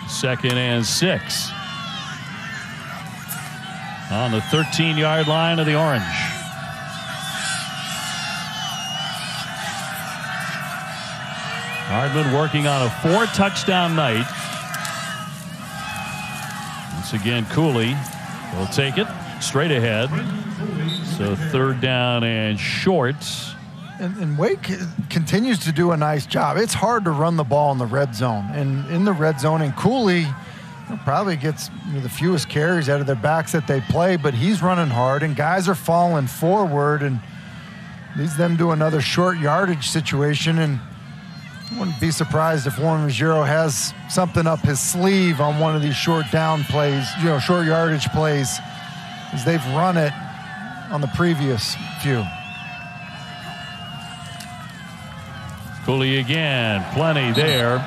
2nd and 6. On the 13-yard line of the Orange. Hartman working on a 4-touchdown night. Once again, Cooley will take it straight ahead. So 3rd down and short. And Wake continues to do a nice job. It's hard to run the ball in the red zone. And in the red zone, and Cooley probably gets the fewest carries out of their backs that they play, but he's running hard, and guys are falling forward, and leads them to another short yardage situation. And I wouldn't be surprised if Warren Ruggiero has something up his sleeve on one of these short down plays, short yardage plays, as they've run it on the previous few. Cooley again, plenty there.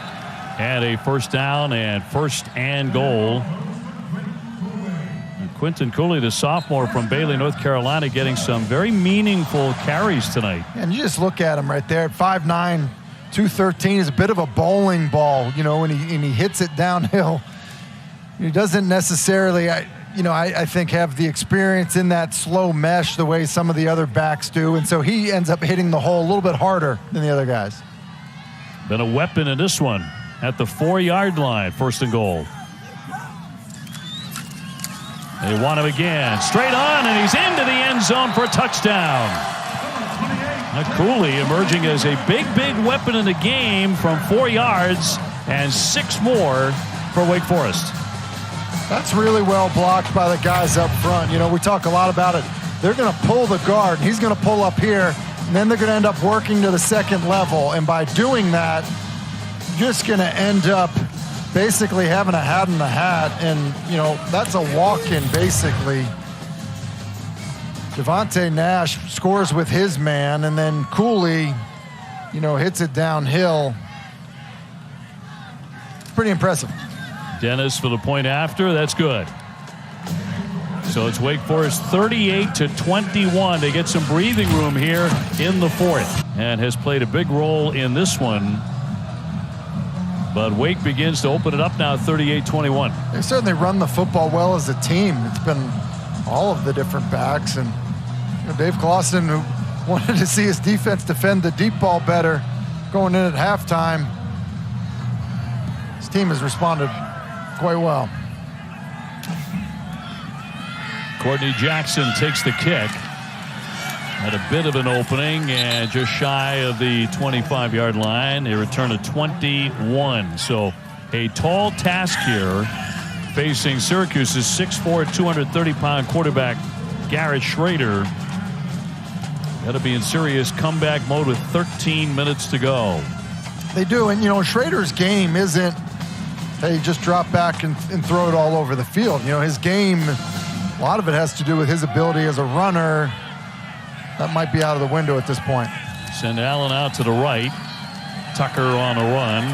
And a first down and 1st and goal. And Quentin Cooley, the sophomore from Bailey, North Carolina, getting some very meaningful carries tonight. And you just look at him right there at 5'9", 213. Is a bit of a bowling ball, and he hits it downhill. He doesn't necessarily, I think, have the experience in that slow mesh the way some of the other backs do. And so he ends up hitting the hole a little bit harder than the other guys. Been a weapon in this one. At the 4-yard line, 1st and goal. They want him again. Straight on, and he's into the end zone for a touchdown. Cooley emerging as a big weapon in the game from 4 yards and 6 more for Wake Forest. That's really well blocked by the guys up front. We talk a lot about it. They're going to pull the guard. He's going to pull up here, and then they're going to end up working to the 2nd level. And by doing that, just going to end up basically having a hat in the hat, and that's a walk-in basically. Devontae Nash scores with his man, and then Cooley, hits it downhill. Pretty impressive. Dennis for the point after. That's good. So it's Wake Forest 38-21. They get some breathing room here in the fourth, and has played a big role in this one. But Wake begins to open it up now, 38-21. They certainly run the football well as a team. It's been all of the different backs, and Dave Clawson, who wanted to see his defense defend the deep ball better going in at halftime, his team has responded quite well. Courtney Jackson takes the kick. Had a bit of an opening and just shy of the 25-yard line. A return of 21. So a tall task here facing Syracuse's 6'4", 230-pound quarterback Garret Shrader. Got to be in serious comeback mode with 13 minutes to go. They do, and Shrader's game isn't, hey, just drop back and throw it all over the field. His game, a lot of it has to do with his ability as a runner. That might be out of the window at this point. Send Allen out to the right. Tucker on a run.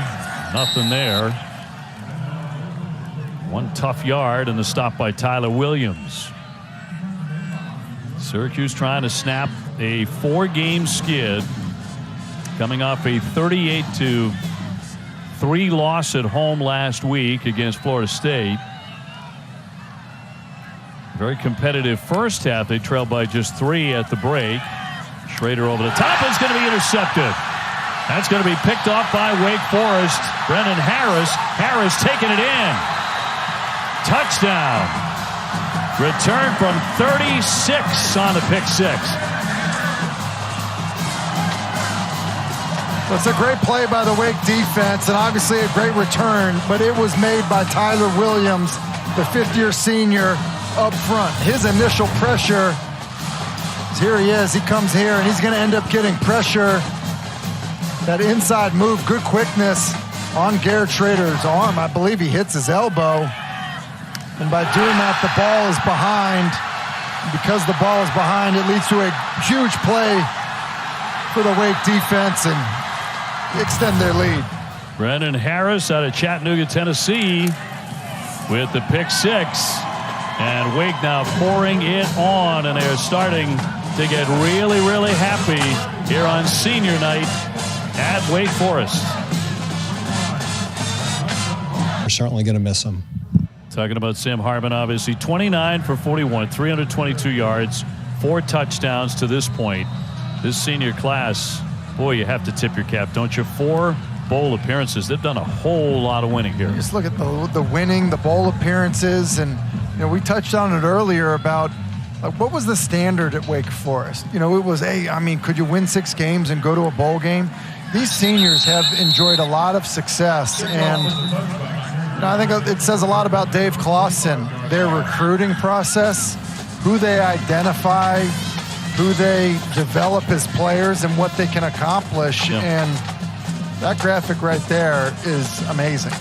Nothing there. One tough yard and the stop by Tyler Williams. Syracuse trying to snap a 4-game skid, coming off a 38-3 loss at home last week against Florida State. Very competitive first half. They trailed by just 3 at the break. Shrader over the top is going to be intercepted. That's going to be picked off by Wake Forest. Brennan Harris. Harris taking it in. Touchdown. Return from 36 on the pick 6. It's a great play by the Wake defense, and obviously a great return, but it was made by Tyler Williams, the fifth-year senior, up front. His initial pressure, here he is, he comes here, and he's going to end up getting pressure. That inside move, good quickness on Garret Shrader's arm. I believe he hits his elbow. And by doing that, the ball is behind. Because the ball is behind, it leads to a huge play for the Wake defense and extend their lead. Brennan Harris out of Chattanooga, Tennessee with the pick 6. And Wake now pouring it on, and they're starting to get really, really happy here on senior night at Wake Forest. We're certainly going to miss him. Talking about Sam Hartman, obviously 29 for 41, 322 yards, 4 touchdowns to this point. This senior class, boy, you have to tip your cap, don't you? 4 bowl appearances. They've done a whole lot of winning here. Just look at the winning, the bowl appearances, and we touched on it earlier about what was the standard at Wake Forest. It was could you win 6 games and go to a bowl game? These seniors have enjoyed a lot of success, and I think it says a lot about Dave Clawson, their recruiting process, who they identify, who they develop as players, and what they can accomplish. Yep. And that graphic right there is amazing,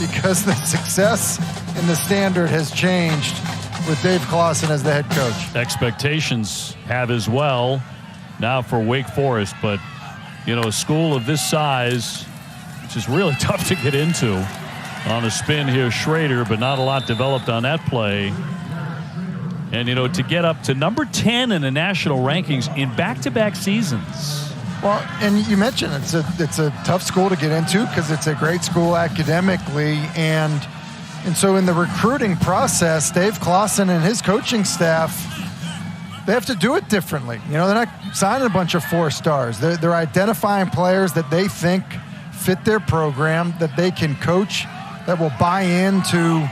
because the success and the standard has changed with Dave Clawson as the head coach. Expectations have as well now for Wake Forest, but a school of this size, which is really tough to get into. On a spin here, Shrader, but not a lot developed on that play. And to get up to number 10 in the national rankings in back-to-back seasons. Well, and you mentioned it's a tough school to get into because it's a great school academically, and so in the recruiting process, Dave Clawson and his coaching staff, they have to do it differently. They're not signing a bunch of 4-stars. They're identifying players that they think fit their program, that they can coach, that will buy into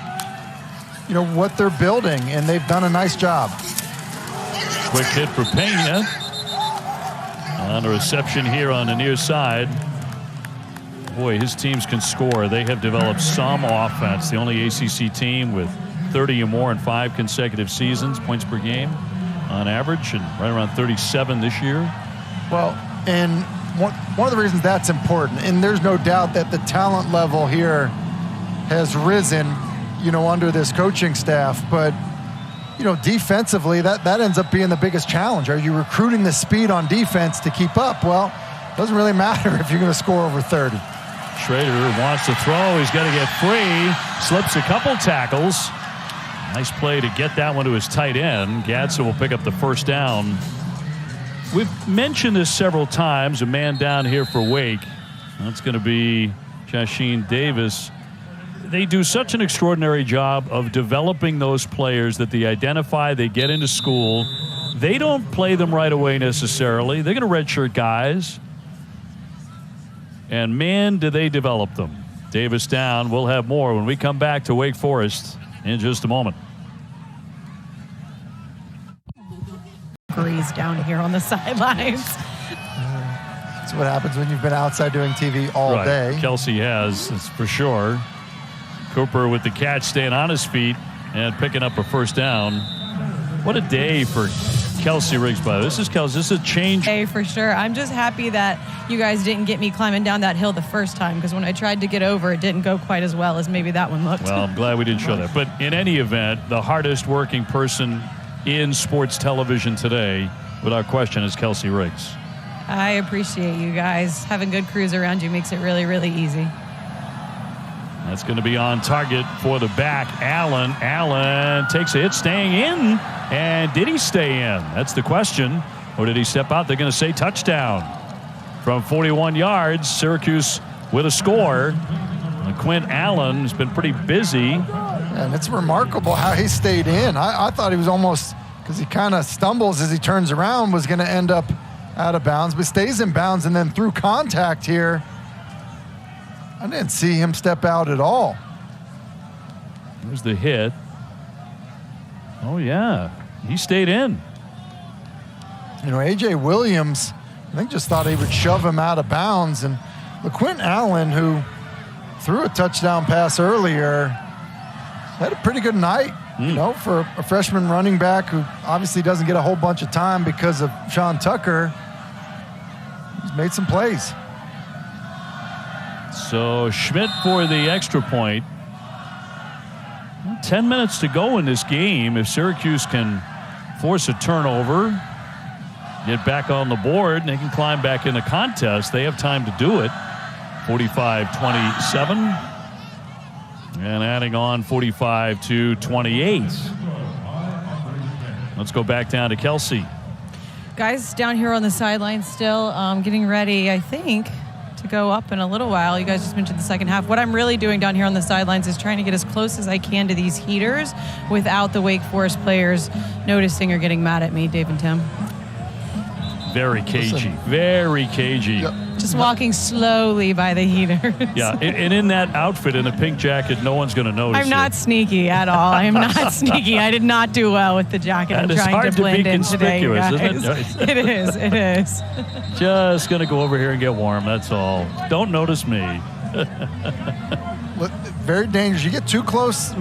what they're building, and they've done a nice job. Quick hit for Pena on a reception here on the near side. Boy, his teams can score. They have developed some offense. The only ACC team with 30 or more in 5 consecutive seasons, points per game on average, and right around 37 this year. Well, and one of the reasons that's important, and there's no doubt that the talent level here has risen, under this coaching staff, but defensively, that ends up being the biggest challenge. Are you recruiting the speed on defense to keep up? Well, it doesn't really matter if you're going to score over 30. Shrader wants to throw. He's got to get free. Slips a couple tackles. Nice play to get that one to his tight end. Gadsden will pick up the first down. We've mentioned this several times. A man down here for Wake. That's going to be Jasheen Davis. They do such an extraordinary job of developing those players that they identify, they get into school. They don't play them right away necessarily. They're going to redshirt guys. And man, do they develop them. Davis down. We'll have more when we come back to Wake Forest in just a moment. Breeze down here on the sidelines. That's what happens when you've been outside doing TV all day. Kelsey has, that's for sure. Cooper with the catch, staying on his feet and picking up a first down. What a day for Kelsey Riggs, by the way. This is Kelsey. This is a change. Hey, for sure. I'm just happy that you guys didn't get me climbing down that hill the first time, because when I tried to get over, it didn't go quite as well as maybe that one looked. Well, I'm glad we didn't show that. But in any event, the hardest working person in sports television today, without question, is Kelsey Riggs. I appreciate you guys. Having good crews around you makes it really, really easy. That's going to be on target for the back. Allen takes a hit, staying in. And did he stay in? That's the question. Or did he step out? They're going to say touchdown. From 41 yards, Syracuse with a score. Quinn Allen has been pretty busy. And it's remarkable how he stayed in. I thought he was almost, because he kind of stumbles as he turns around, was going to end up out of bounds, but stays in bounds, and then through contact here, I didn't see him step out at all. There's the hit. Oh, yeah. He stayed in. A.J. Williams, I think, just thought he would shove him out of bounds. And LaQuint Allen, who threw a touchdown pass earlier, had a pretty good night, for a freshman running back who obviously doesn't get a whole bunch of time because of Sean Tucker. He's made some plays. So Schmidt for the extra point. 10 minutes to go in this game. If Syracuse can force a turnover, get back on the board, and they can climb back in the contest, they have time to do it. 45-27. And adding on 45-28. Let's go back down to Kelsey. Guys down here on the sideline still getting ready, I think, to go up in a little while. You guys just mentioned the second half. What I'm really doing down here on the sidelines is trying to get as close as I can to these heaters without the Wake Forest players noticing or getting mad at me, Dave and Tim. Very cagey. Very cagey. Yep. Just walking slowly by the heaters. Yeah, and in that outfit, in the pink jacket, no one's going to notice. I'm not sneaky at all. I'm not sneaky. I did not do well with the jacket. I'm trying to blend in today, guys. Isn't it? It is. It is. Just going to go over here and get warm. That's all. Don't notice me. Very dangerous. You get too close,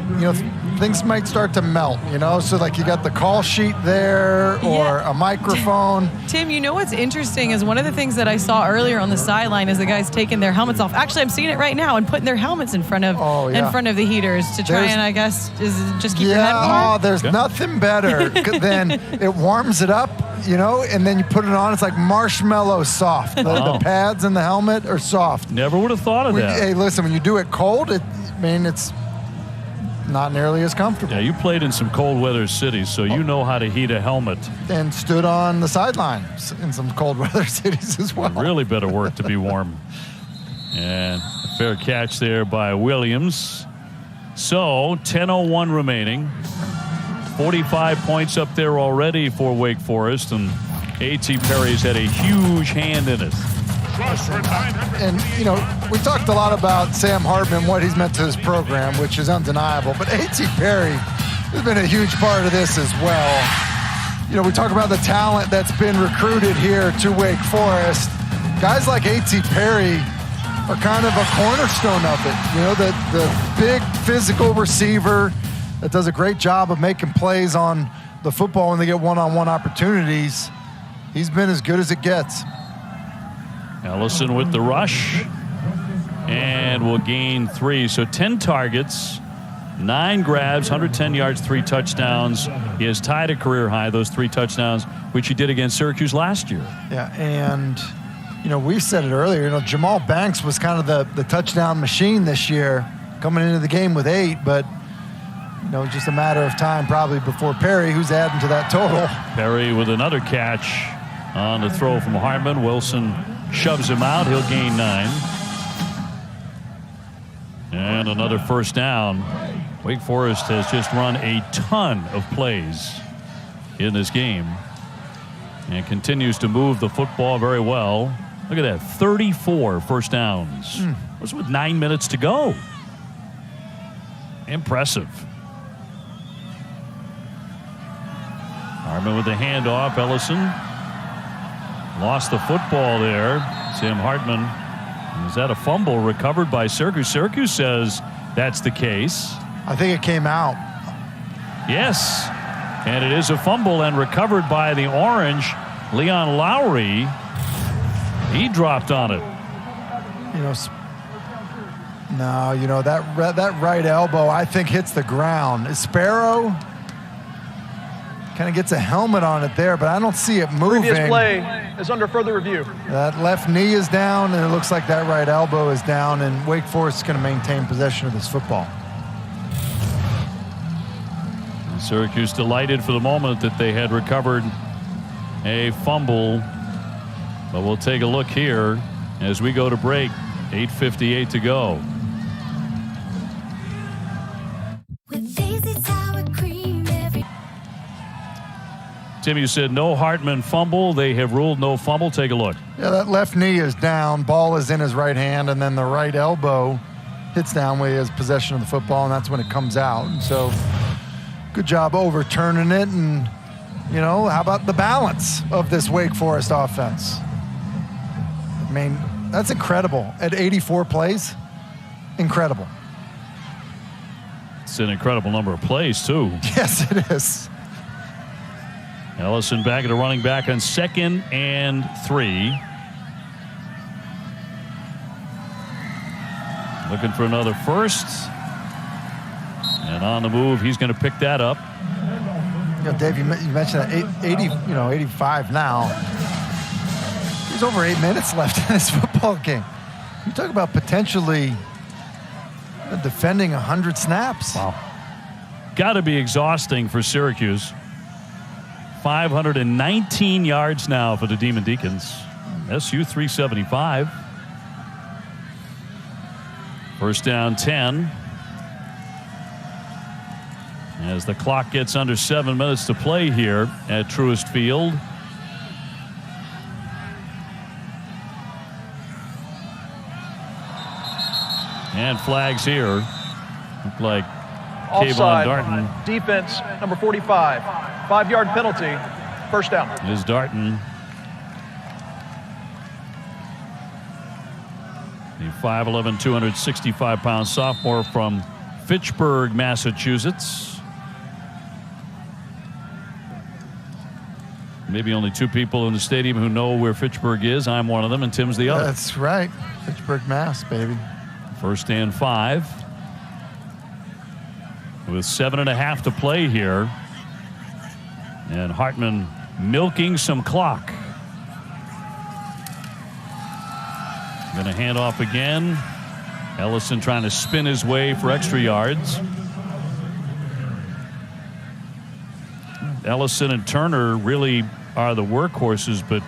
things might start to melt, So, like, you got the call sheet there or a microphone. Tim, what's interesting is one of the things that I saw earlier on the sideline is the guys taking their helmets off. Actually, I'm seeing it right now and putting their helmets in front of the heaters to try and, I guess, just keep your head warm. Oh, there's nothing better than it warms it up, and then you put it on. It's like marshmallow soft. The pads in the helmet are soft. Never would have thought of that. Hey, listen, when you do it cold, it's not nearly as comfortable. Yeah, you played in some cold weather cities, so you know how to heat a helmet. And stood on the sideline in some cold weather cities as well. Really better work to be warm. And a fair catch there by Williams. So 10:01 remaining. 45 points up there already for Wake Forest, and A.T. Perry's had a huge hand in it. And, we talked a lot about Sam Hartman, what he's meant to his program, which is undeniable. But A.T. Perry has been a huge part of this as well. We talk about the talent that's been recruited here to Wake Forest. Guys like A.T. Perry are kind of a cornerstone of it. The big physical receiver that does a great job of making plays on the football when they get one-on-one opportunities. He's been as good as it gets. Ellison with the rush and will gain 3. So 10 targets, 9 grabs, 110 yards, 3 touchdowns. He has tied a career high, those 3 touchdowns, which he did against Syracuse last year. Yeah, and, we said it earlier, Jamal Banks was kind of the touchdown machine this year, coming into the game with 8, but, just a matter of time probably before Perry, who's adding to that total. Perry with another catch on the throw from Hartman. Wilson shoves him out. He'll gain 9. And another first down. Wake Forest has just run a ton of plays in this game and continues to move the football very well. Look at that, 34 first downs. That's with 9 minutes to go. Impressive. Hartman with the handoff. Ellison lost the football there. Sam Hartman. Is that a fumble recovered by Syracuse? Syracuse says that's the case. I think it came out. Yes. And it is a fumble and recovered by the Orange. Leon Lowry. He dropped on it. That right elbow, I think, hits the ground. Sparrow kind of gets a helmet on it there, but I don't see it moving. Previous play is under further review. That left knee is down, and it looks like that right elbow is down, and Wake Forest is going to maintain possession of this football. And Syracuse delighted for the moment that they had recovered a fumble, but we'll take a look here as we go to break. 8:58 to go. Tim, you said no Hartman fumble. They have ruled no fumble. Take a look. Yeah, that left knee is down. Ball is in his right hand, and then the right elbow hits down when he has possession of the football, and that's when it comes out. And so, good job overturning it. And, how about the balance of this Wake Forest offense? I mean, that's incredible. At 84 plays, incredible. It's an incredible number of plays, too. Yes, it is. Ellison back at a running back on 2nd and 3. Looking for another first. And on the move, he's going to pick that up. Dave, you mentioned that 85 now. There's over 8 minutes left in this football game. You talk about potentially defending 100 snaps. Wow. Got to be exhausting for Syracuse. 519 yards now for the Demon Deacons. SU 375. First down 10. As the clock gets under 7 minutes to play here at Truist Field. And flags here. Look like Offside. Darton. Defense number 45. 5-yard penalty. First down. Is Darton. The 5'11", 265-pound sophomore from Fitchburg, Massachusetts. Maybe only 2 people in the stadium who know where Fitchburg is. I'm one of them, and Tim's the other. That's right. Fitchburg, Mass, baby. First and 5. With 7.5 to play here. And Hartman milking some clock. Going to hand off again. Ellison trying to spin his way for extra yards. Ellison and Turner really are the workhorses, but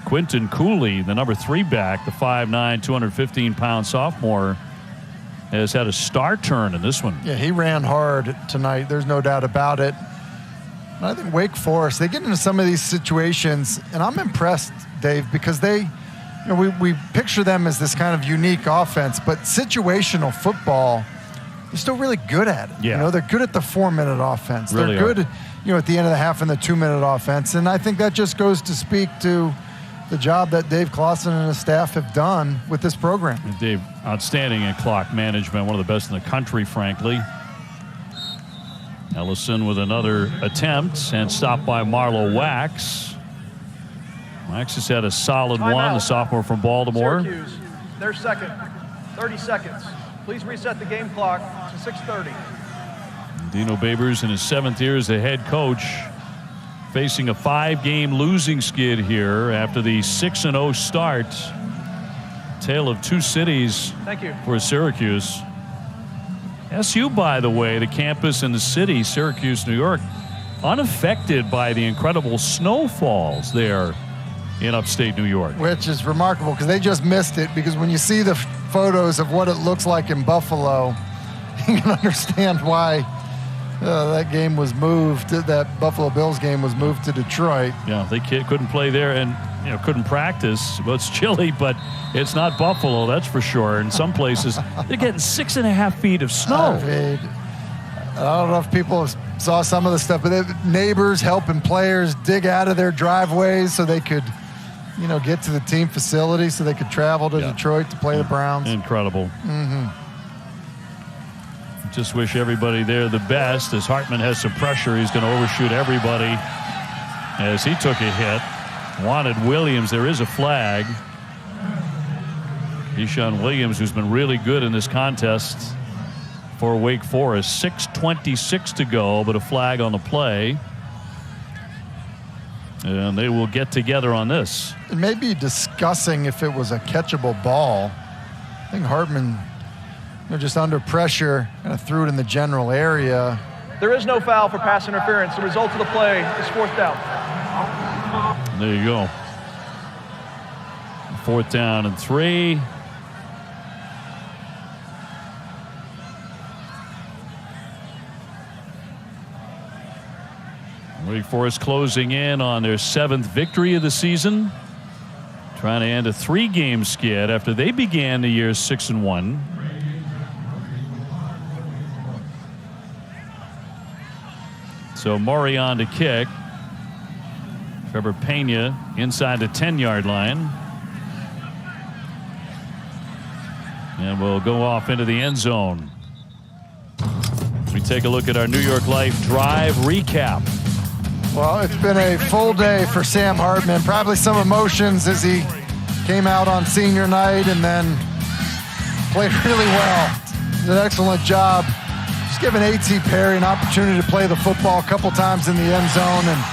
Quentin Cooley, the number 3 back, the 5'9", 215-pound sophomore, has had a star turn in this one. Yeah, he ran hard tonight. There's no doubt about it. And I think Wake Forest, they get into some of these situations, and I'm impressed, Dave, because we picture them as this kind of unique offense, but situational football, they're still really good at it. Yeah. They're good at the 4-minute offense. Really they're good, at the end of the half in the 2-minute offense. And I think that just goes to speak to the job that Dave Clawson and his staff have done with this program. And Dave, outstanding in clock management, one of the best in the country, frankly. Ellison with another attempt and stopped by Marlo Wax. Wax has had a solid one, the sophomore from Baltimore. Syracuse, their second. 30 seconds. Please reset the game clock to 6:30. Dino Babers in his 7th year as the head coach, facing a 5-game losing skid here after the 6-0 start. Tale of two cities for Syracuse. SU, by the way, the campus and the city, Syracuse, New York, unaffected by the incredible snowfalls there in upstate New York. Which is remarkable because they just missed it, because when you see the photos of what it looks like in Buffalo, you can understand why that game was moved. That Buffalo Bills game was moved to Detroit. Yeah, they couldn't play there and couldn't practice. Well, it's chilly, but it's not Buffalo, that's for sure. In some places, they're getting 6.5 feet of snow. I don't know if people saw some of the stuff, but neighbors helping players dig out of their driveways so they could, get to the team facility so they could travel to Detroit to play the Browns. Incredible. Just wish everybody there the best. As Hartman has some pressure, he's going to overshoot everybody as he took a hit. Wanted Williams. There is a flag. Keyshawn Williams, who's been really good in this contest for Wake Forest. 6:26 to go, but a flag on the play. And they will get together on this. It may be discussing if it was a catchable ball. I think Hartman, just under pressure, kind of threw it in the general area. There is no foul for pass interference. The result of the play is 4th down. There you go. 4th down and 3. Wake Forest closing in on their 7th victory of the season, trying to end a 3-game skid after they began the year 6-1. So Maury on to kick. Trevor Pena inside the 10-yard line. And we'll go off into the end zone. We take a look at our New York Life Drive recap. Well, it's been a full day for Sam Hartman. Probably some emotions as he came out on senior night and then played really well. Did an excellent job. Just giving A.T. Perry an opportunity to play the football a couple times in the end zone, and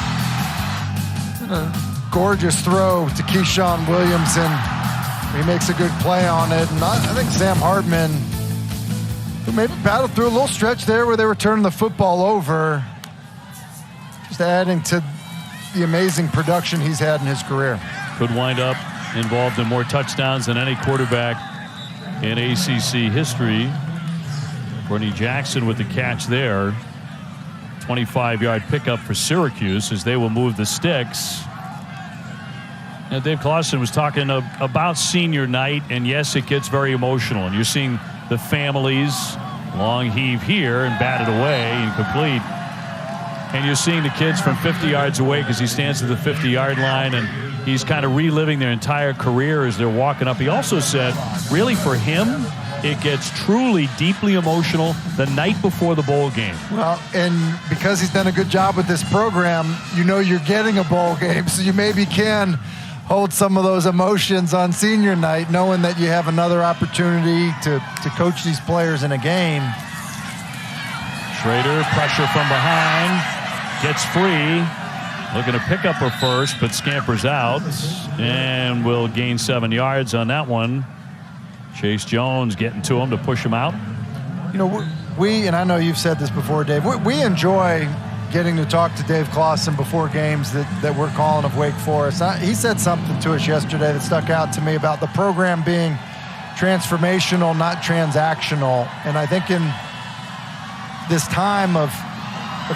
a gorgeous throw to Keyshawn Williams, and he makes a good play on it. And I think Sam Hartman, who maybe battled through a little stretch there where they were turning the football over, just adding to the amazing production he's had in his career. Could wind up involved in more touchdowns than any quarterback in ACC history. Bernie Jackson with the catch there. 25-yard pickup for Syracuse as they will move the sticks. And Dave Clawson was talking about senior night, and yes, it gets very emotional. And you're seeing the families, long heave here and batted away, incomplete. And you're seeing the kids from 50 yards away because he stands at the 50-yard line, and he's kind of reliving their entire career as they're walking up. He also said, really for him, it gets truly deeply emotional the night before the bowl game. Well, and because he's done a good job with this program, you're getting a bowl game, so you maybe can hold some of those emotions on senior night, knowing that you have another opportunity to coach these players in a game. Shrader, pressure from behind, gets free, looking to pick up her first, but scampers out and will gain 7 yards on that one. Chase Jones getting to him to push him out. We, and I know you've said this before, Dave, we enjoy getting to talk to Dave Clawson before games that we're calling of Wake Forest. He said something to us yesterday that stuck out to me about the program being transformational, not transactional. And I think in this time of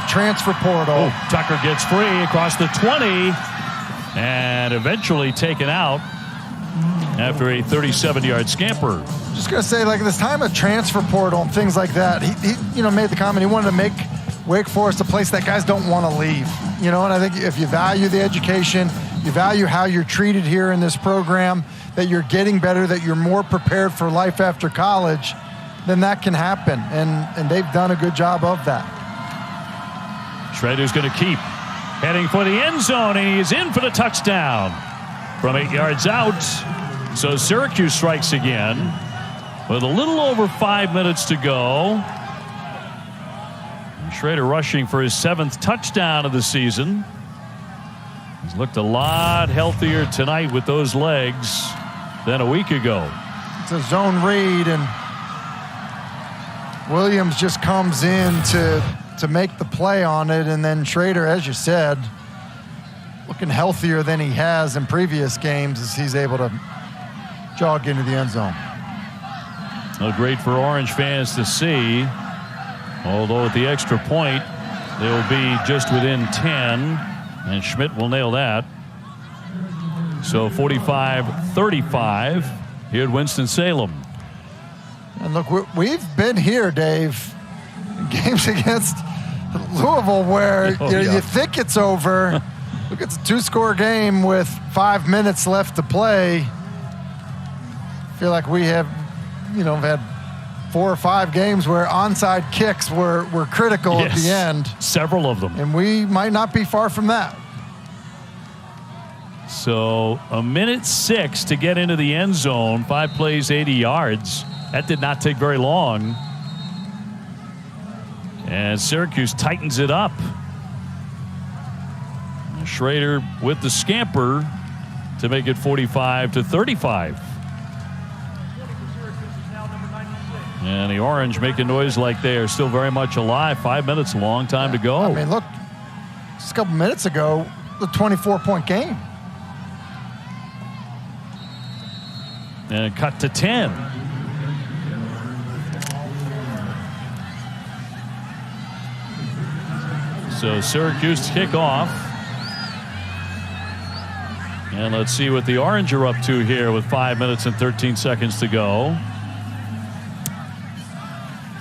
transfer portal. Tucker gets free across the 20 and eventually taken out after a 37-yard scamper. Just going to say, like, this time of transfer portal and things like that, he made the comment he wanted to make Wake Forest a place that guys don't want to leave. And I think if you value the education, you value how you're treated here in this program, that you're getting better, that you're more prepared for life after college, then that can happen. And they've done a good job of that. Shrader's going to keep heading for the end zone, and he is in for the touchdown from 8 yards out. So Syracuse strikes again with a little over 5 minutes to go. Shrader rushing for his 7th touchdown of the season. He's looked a lot healthier tonight with those legs than a week ago. It's a zone read, and Williams just comes in to make the play on it, and then Shrader, as you said, looking healthier than he has in previous games as he's able to jog into the end zone. Well, great for Orange fans to see, although at the extra point they will be just within 10, and Schmidt will nail that. So 45-35 here at Winston-Salem. And look, we've been here, Dave, in games against Louisville where you think it's over. Look, it's a 2-score game with 5 minutes left to play. I feel like we have, had 4 or 5 games where onside kicks were critical at the end. Several of them. And we might not be far from that. So 1:06 to get into the end zone. 5 plays, 80 yards. That did not take very long. And Syracuse tightens it up. Shrader with the scamper to make it 45-35. And the Orange making noise like they are still very much alive. 5 minutes, a long time to go. I mean, look, just a couple minutes ago, the 24-point game. And cut to 10. So Syracuse to kick off. And let's see what the Orange are up to here with 5 minutes and 13 seconds to go.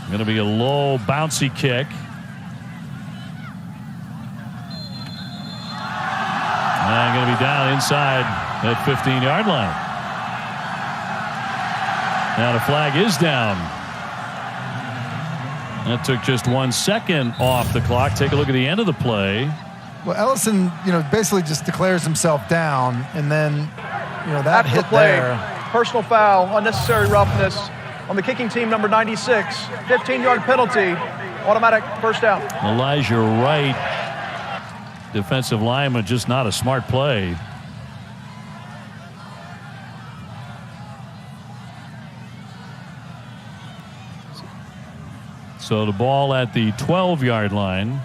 Going to be a low, bouncy kick. And going to be down inside that 15-yard line. Now the flag is down. That took just 1 second off the clock. Take a look at the end of the play. Well, Ellison, basically just declares himself down, and then, that After hit the play, there. Personal foul, unnecessary roughness on the kicking team, number 96. 15-yard penalty, automatic first down. Elijah Wright, defensive lineman, just not a smart play. So the ball at the 12-yard line.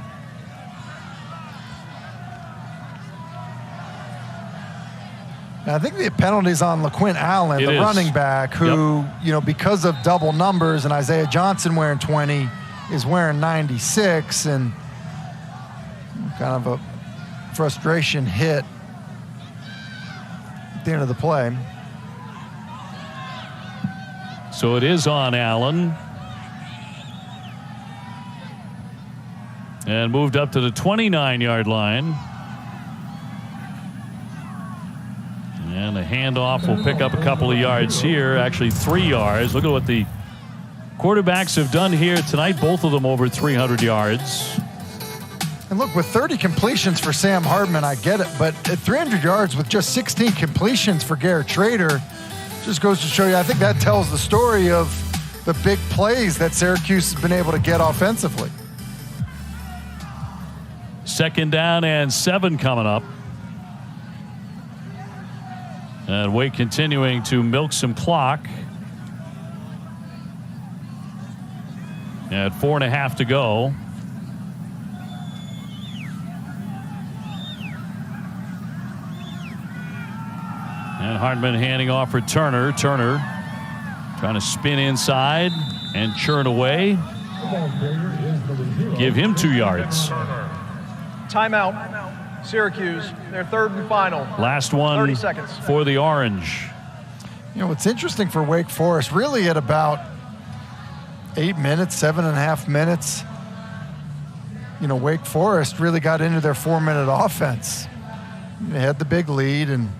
Now, I think the penalty's on LaQuint Allen, the running back, who, because of double numbers and Isaiah Johnson wearing 20 is wearing 96, and kind of a frustration hit at the end of the play. So it is on Allen. And moved up to the 29-yard line. And the handoff will pick up a couple of yards here, actually 3 yards. Look at what the quarterbacks have done here tonight, both of them over 300 yards. And look, with 30 completions for Sam Hartman, I get it, but at 300 yards with just 16 completions for Garret Shrader, just goes to show you, I think that tells the story of the big plays that Syracuse has been able to get offensively. 2nd down and 7 coming up. And Wake continuing to milk some clock. At 4.5 to go. And Hartman handing off for Turner. Turner trying to spin inside and churn away. Give him 2 yards. Timeout, Syracuse, their 3rd and final. Last one 30 seconds. for the Orange. What's interesting for Wake Forest, really at about 8 minutes, 7.5 minutes, Wake Forest really got into their 4-minute offense. They had the big lead, and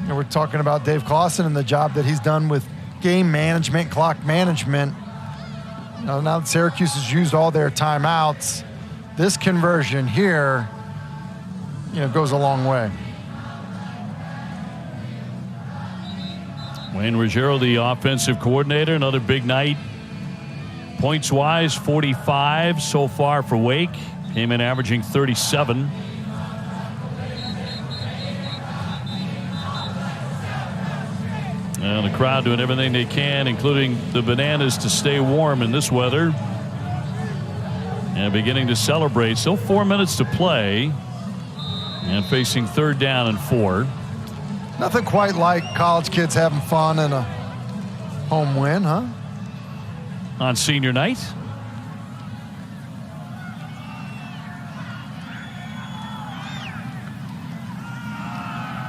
we're talking about Dave Clawson and the job that he's done with game management, clock management. Now that Syracuse has used all their timeouts, this conversion here, goes a long way. Wayne Ruggiero, the offensive coordinator, another big night Points-wise, 45 so far for Wake. Came in averaging 37. And the crowd doing everything they can, including the bananas, to stay warm in this weather. And beginning to celebrate. Still 4 minutes to play. And facing 3rd down and 4. Nothing quite like college kids having fun and a home win, huh? On senior night.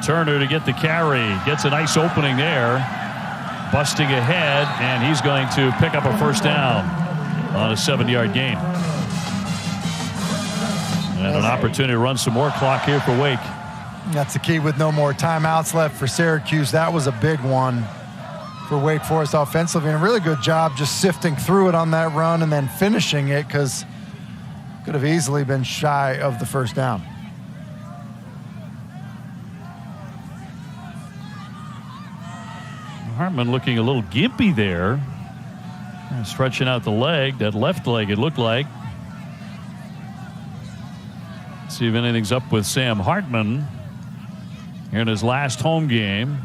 Turner to get the carry. Gets a nice opening there. Busting ahead, and he's going to pick up a first down on a 7-yard gain. And an opportunity to run some more clock here for Wake. That's the key with no more timeouts left for Syracuse. That was a big one for Wake Forest offensively, and a really good job just sifting through it on that run and then finishing it, because could have easily been shy of the first down. Hartman looking a little gimpy there. Stretching out the leg, that left leg it looked like. See if anything's up with Sam Hartman here in his last home game.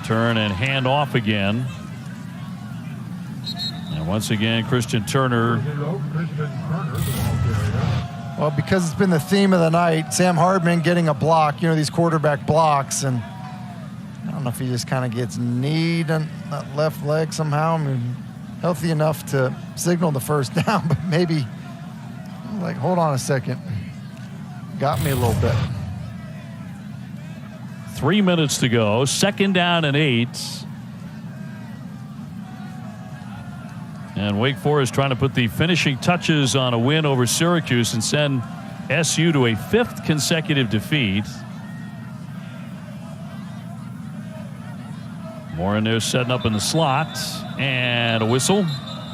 Turn and hand off again. And once again, Christian Turner. Well, because it's been the theme of the night, Sam Hartman getting a block, you know, these quarterback blocks, and I don't know if he just kind of gets kneed on that left leg somehow. I mean, healthy enough to signal the first down, but maybe, like, hold on a second. Got me a little bit. 3 minutes to go. 2nd down and 8. And Wake Forest trying to put the finishing touches on a win over Syracuse and send SU to a 5th consecutive defeat. More in there setting up in the slot. And a whistle.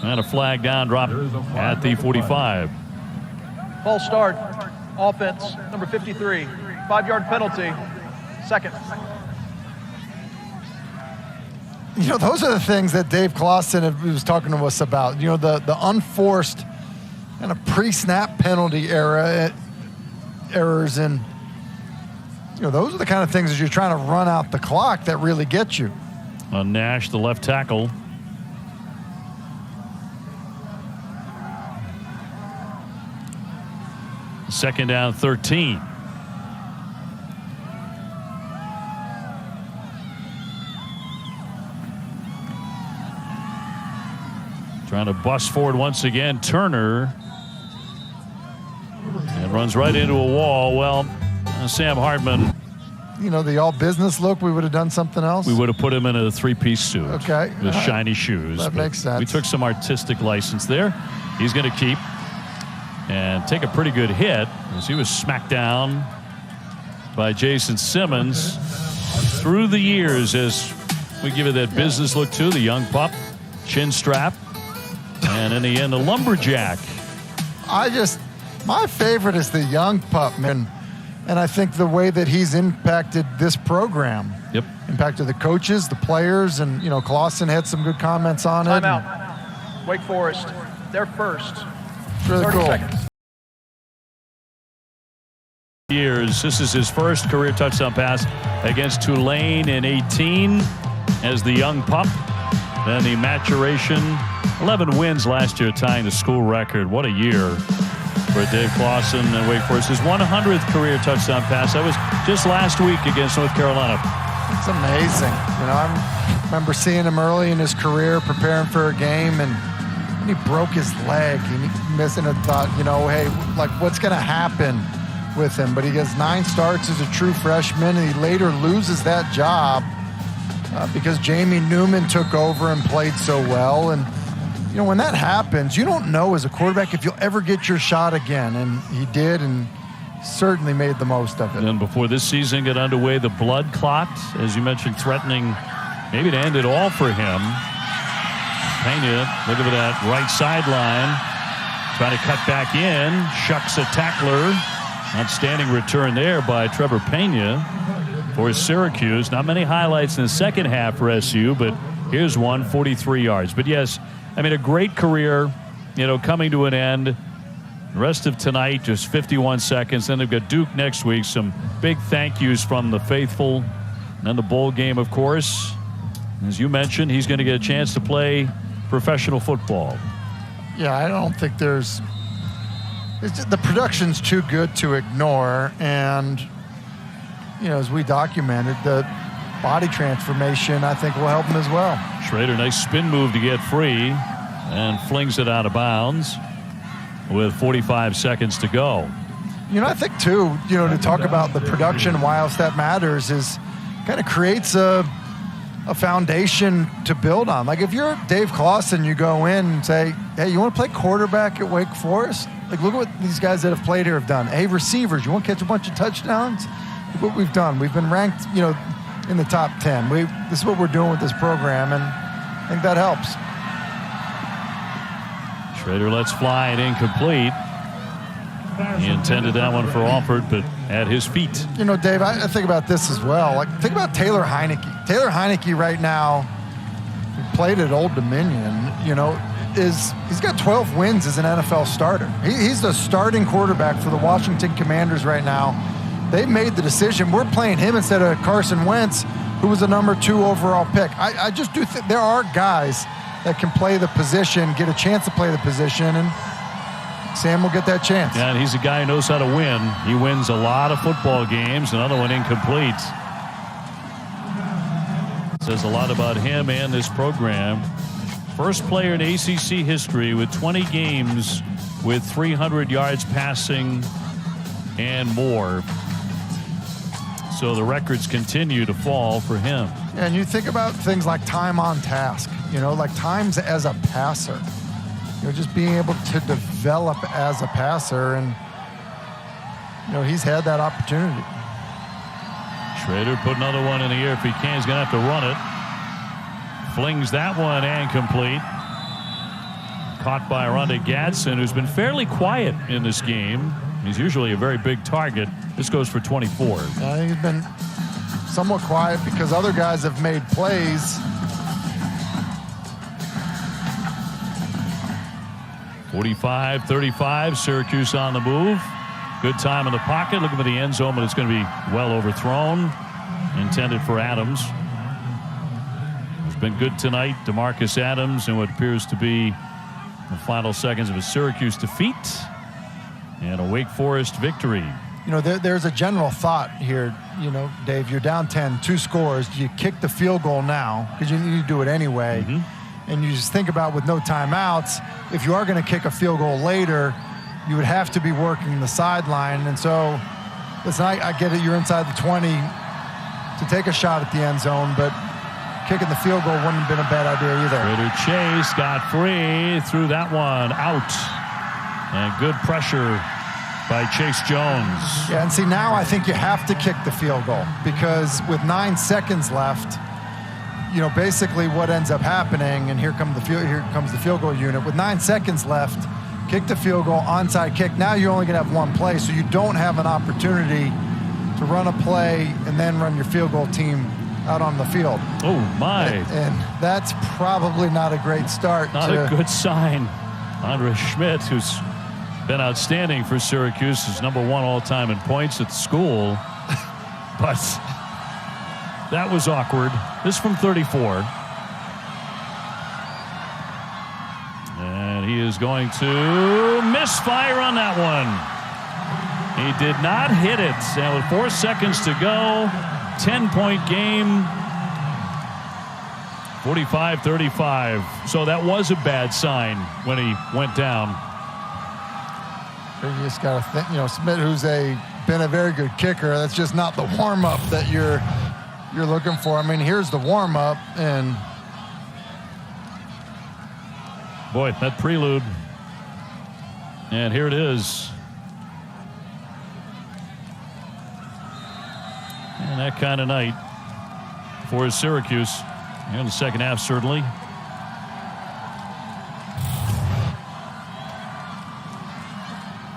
And a flag down drop at the 45. False start. Offense, number 53. 5-yard penalty. 2nd. You know, those are the things that Dave Clawson was talking to us about. You know, the unforced kind of pre-snap penalty errors, and you know, those are the kind of things as you're trying to run out the clock that really get you. Nash, the left tackle. Second down, 13. Trying to bust forward once again. Turner. And runs right into a wall. Well, Sam Hartman. You know, the all business look, we would have done something else. We would have put him in a 3-piece suit. Okay. With shiny shoes. That makes sense. We took some artistic license there. He's going to keep and take a pretty good hit as he was smacked down by Jason Simmons. Through the years, as we give it that business look too, the young pup, chin strap, and in the end, a lumberjack. My favorite is the young pup, man. And I think the way that he's impacted this program. Yep. Impacted the coaches, the players, and, you know, Clawson had some good comments on it. Timeout. Wake Forest, they're first. Really 30 cool. seconds. Years. This is his first career touchdown pass against Tulane in 18 as the young pup. Then the maturation. 11 wins last year, tying the school record. What a year for Dave Clawson and Wake Forest. His 100th career touchdown pass. That was just last week against North Carolina. It's amazing. You know, I remember seeing him early in his career preparing for a game, and he broke his leg and he missing a thought, you know, hey, like, what's going to happen with him? But he gets 9 starts as a true freshman, and he later loses that job because Jamie Newman took over and played so well. And you know, when that happens, you don't know as a quarterback if you'll ever get your shot again. And he did, and certainly made the most of it. And before this season got underway, the blood clot, as you mentioned, threatening maybe to end it all for him. Pena, look at that right sideline, trying to cut back in, shucks a tackler. Outstanding return there by Trevor Pena for Syracuse. Not many highlights in the second half for SU, but Here's one, 43 yards. But yes, I mean, a great career, coming to an end. The rest of tonight, just 51 seconds. Then they've got Duke next week. Some big thank yous from the faithful. And then the bowl game, of course. As you mentioned, he's going to get a chance to play professional football. Yeah, I don't think the production's too good to ignore. And, as we documented, the body transformation, I think, will help him as well. Shrader, nice spin move to get free and flings it out of bounds with 45 seconds to go. I think, too, to talk about the production, why else that matters, is kind of creates a foundation to build on. Like, if you're Dave Clawson, you go in and say, hey, you want to play quarterback at Wake Forest? Like, look at what these guys that have played here have done. Hey, receivers, you want to catch a bunch of touchdowns? Look what we've done. We've been ranked, in the top 10. This is what we're doing with this program, and I think that helps. Shrader lets fly and incomplete. He intended that one for Alford, but at his feet. Dave, I think about this as well. Like, think about Taylor Heineke. Taylor Heineke right now, who played at Old Dominion, he's got 12 wins as an NFL starter. He's the starting quarterback for the Washington Commanders right now. They made the decision. We're playing him instead of Carson Wentz, who was the number 2 overall pick. I just do think there are guys that can play the position, get a chance to play the position, and Sam will get that chance. Yeah, and he's a guy who knows how to win. He wins a lot of football games. Another one incomplete. Says a lot about him and this program. First player in ACC history with 20 games with 300 yards passing and more. So the records continue to fall for him. Yeah, and you think about things like time on task, like times as a passer. Just being able to develop as a passer, and he's had that opportunity. Shrader put another one in the air. If he can, he's going to have to run it. Flings that one and complete. Caught by Rondé Gadsden, who's been fairly quiet in this game. He's usually a very big target. This goes for 24. He's been somewhat quiet because other guys have made plays. 45-35, Syracuse on the move. Good time in the pocket. Looking for the end zone, but it's going to be well overthrown. Intended for Adams. It's been good tonight. DeMarcus Adams in what appears to be the final seconds of a Syracuse defeat and a Wake Forest victory. There's a general thought here, Dave. You're down 10, 2 scores. Do you kick the field goal now? Because you need to do it anyway. And you just think about, with no timeouts, if you are going to kick a field goal later, you would have to be working the sideline. And so, listen, I get it. You're inside the 20 to take a shot at the end zone, but kicking the field goal wouldn't have been a bad idea either. Shrader Chase got free, threw that one out. And good pressure by Chase Jones. Yeah, and see, now I think you have to kick the field goal, because with 9 seconds left, basically what ends up happening, and here comes the field goal unit. With 9 seconds left, kick the field goal, onside kick. Now you're only going to have one play, so you don't have an opportunity to run a play and then run your field goal team out on the field. Oh, my. And that's probably not a great start. Not a good sign. Andre Schmidt, who's been outstanding for Syracuse, is number 1 all-time in points at the school. But that was awkward. This from 34. And he is going to misfire on that one. He did not hit it. And with 4 seconds to go, 10-point game, 45-35. So that was a bad sign when he went down. You just got to think, Schmidt, who's been a very good kicker, that's just not the warm-up that you're looking for. I mean, here's the warm-up, and boy, that prelude. And here it is. And that kind of night for Syracuse. In the second half, certainly.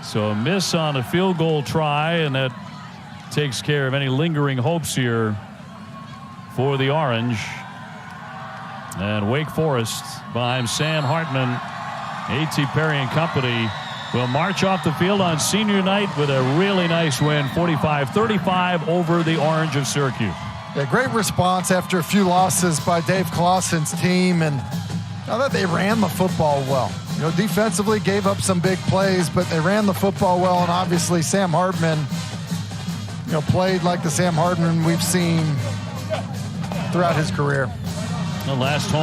So a miss on a field goal try, and that takes care of any lingering hopes here for the Orange. And Wake Forest behind Sam Hartman, A.T. Perry and company will march off the field on senior night with a really nice win, 45-35 over the Orange of Syracuse. Yeah, great response after a few losses by Dave Clausen's team, and I thought they ran the football well. You know, defensively gave up some big plays, but they ran the football well, and obviously Sam Hartman, you know, played like the Sam Hartman we've seen throughout his career. The last home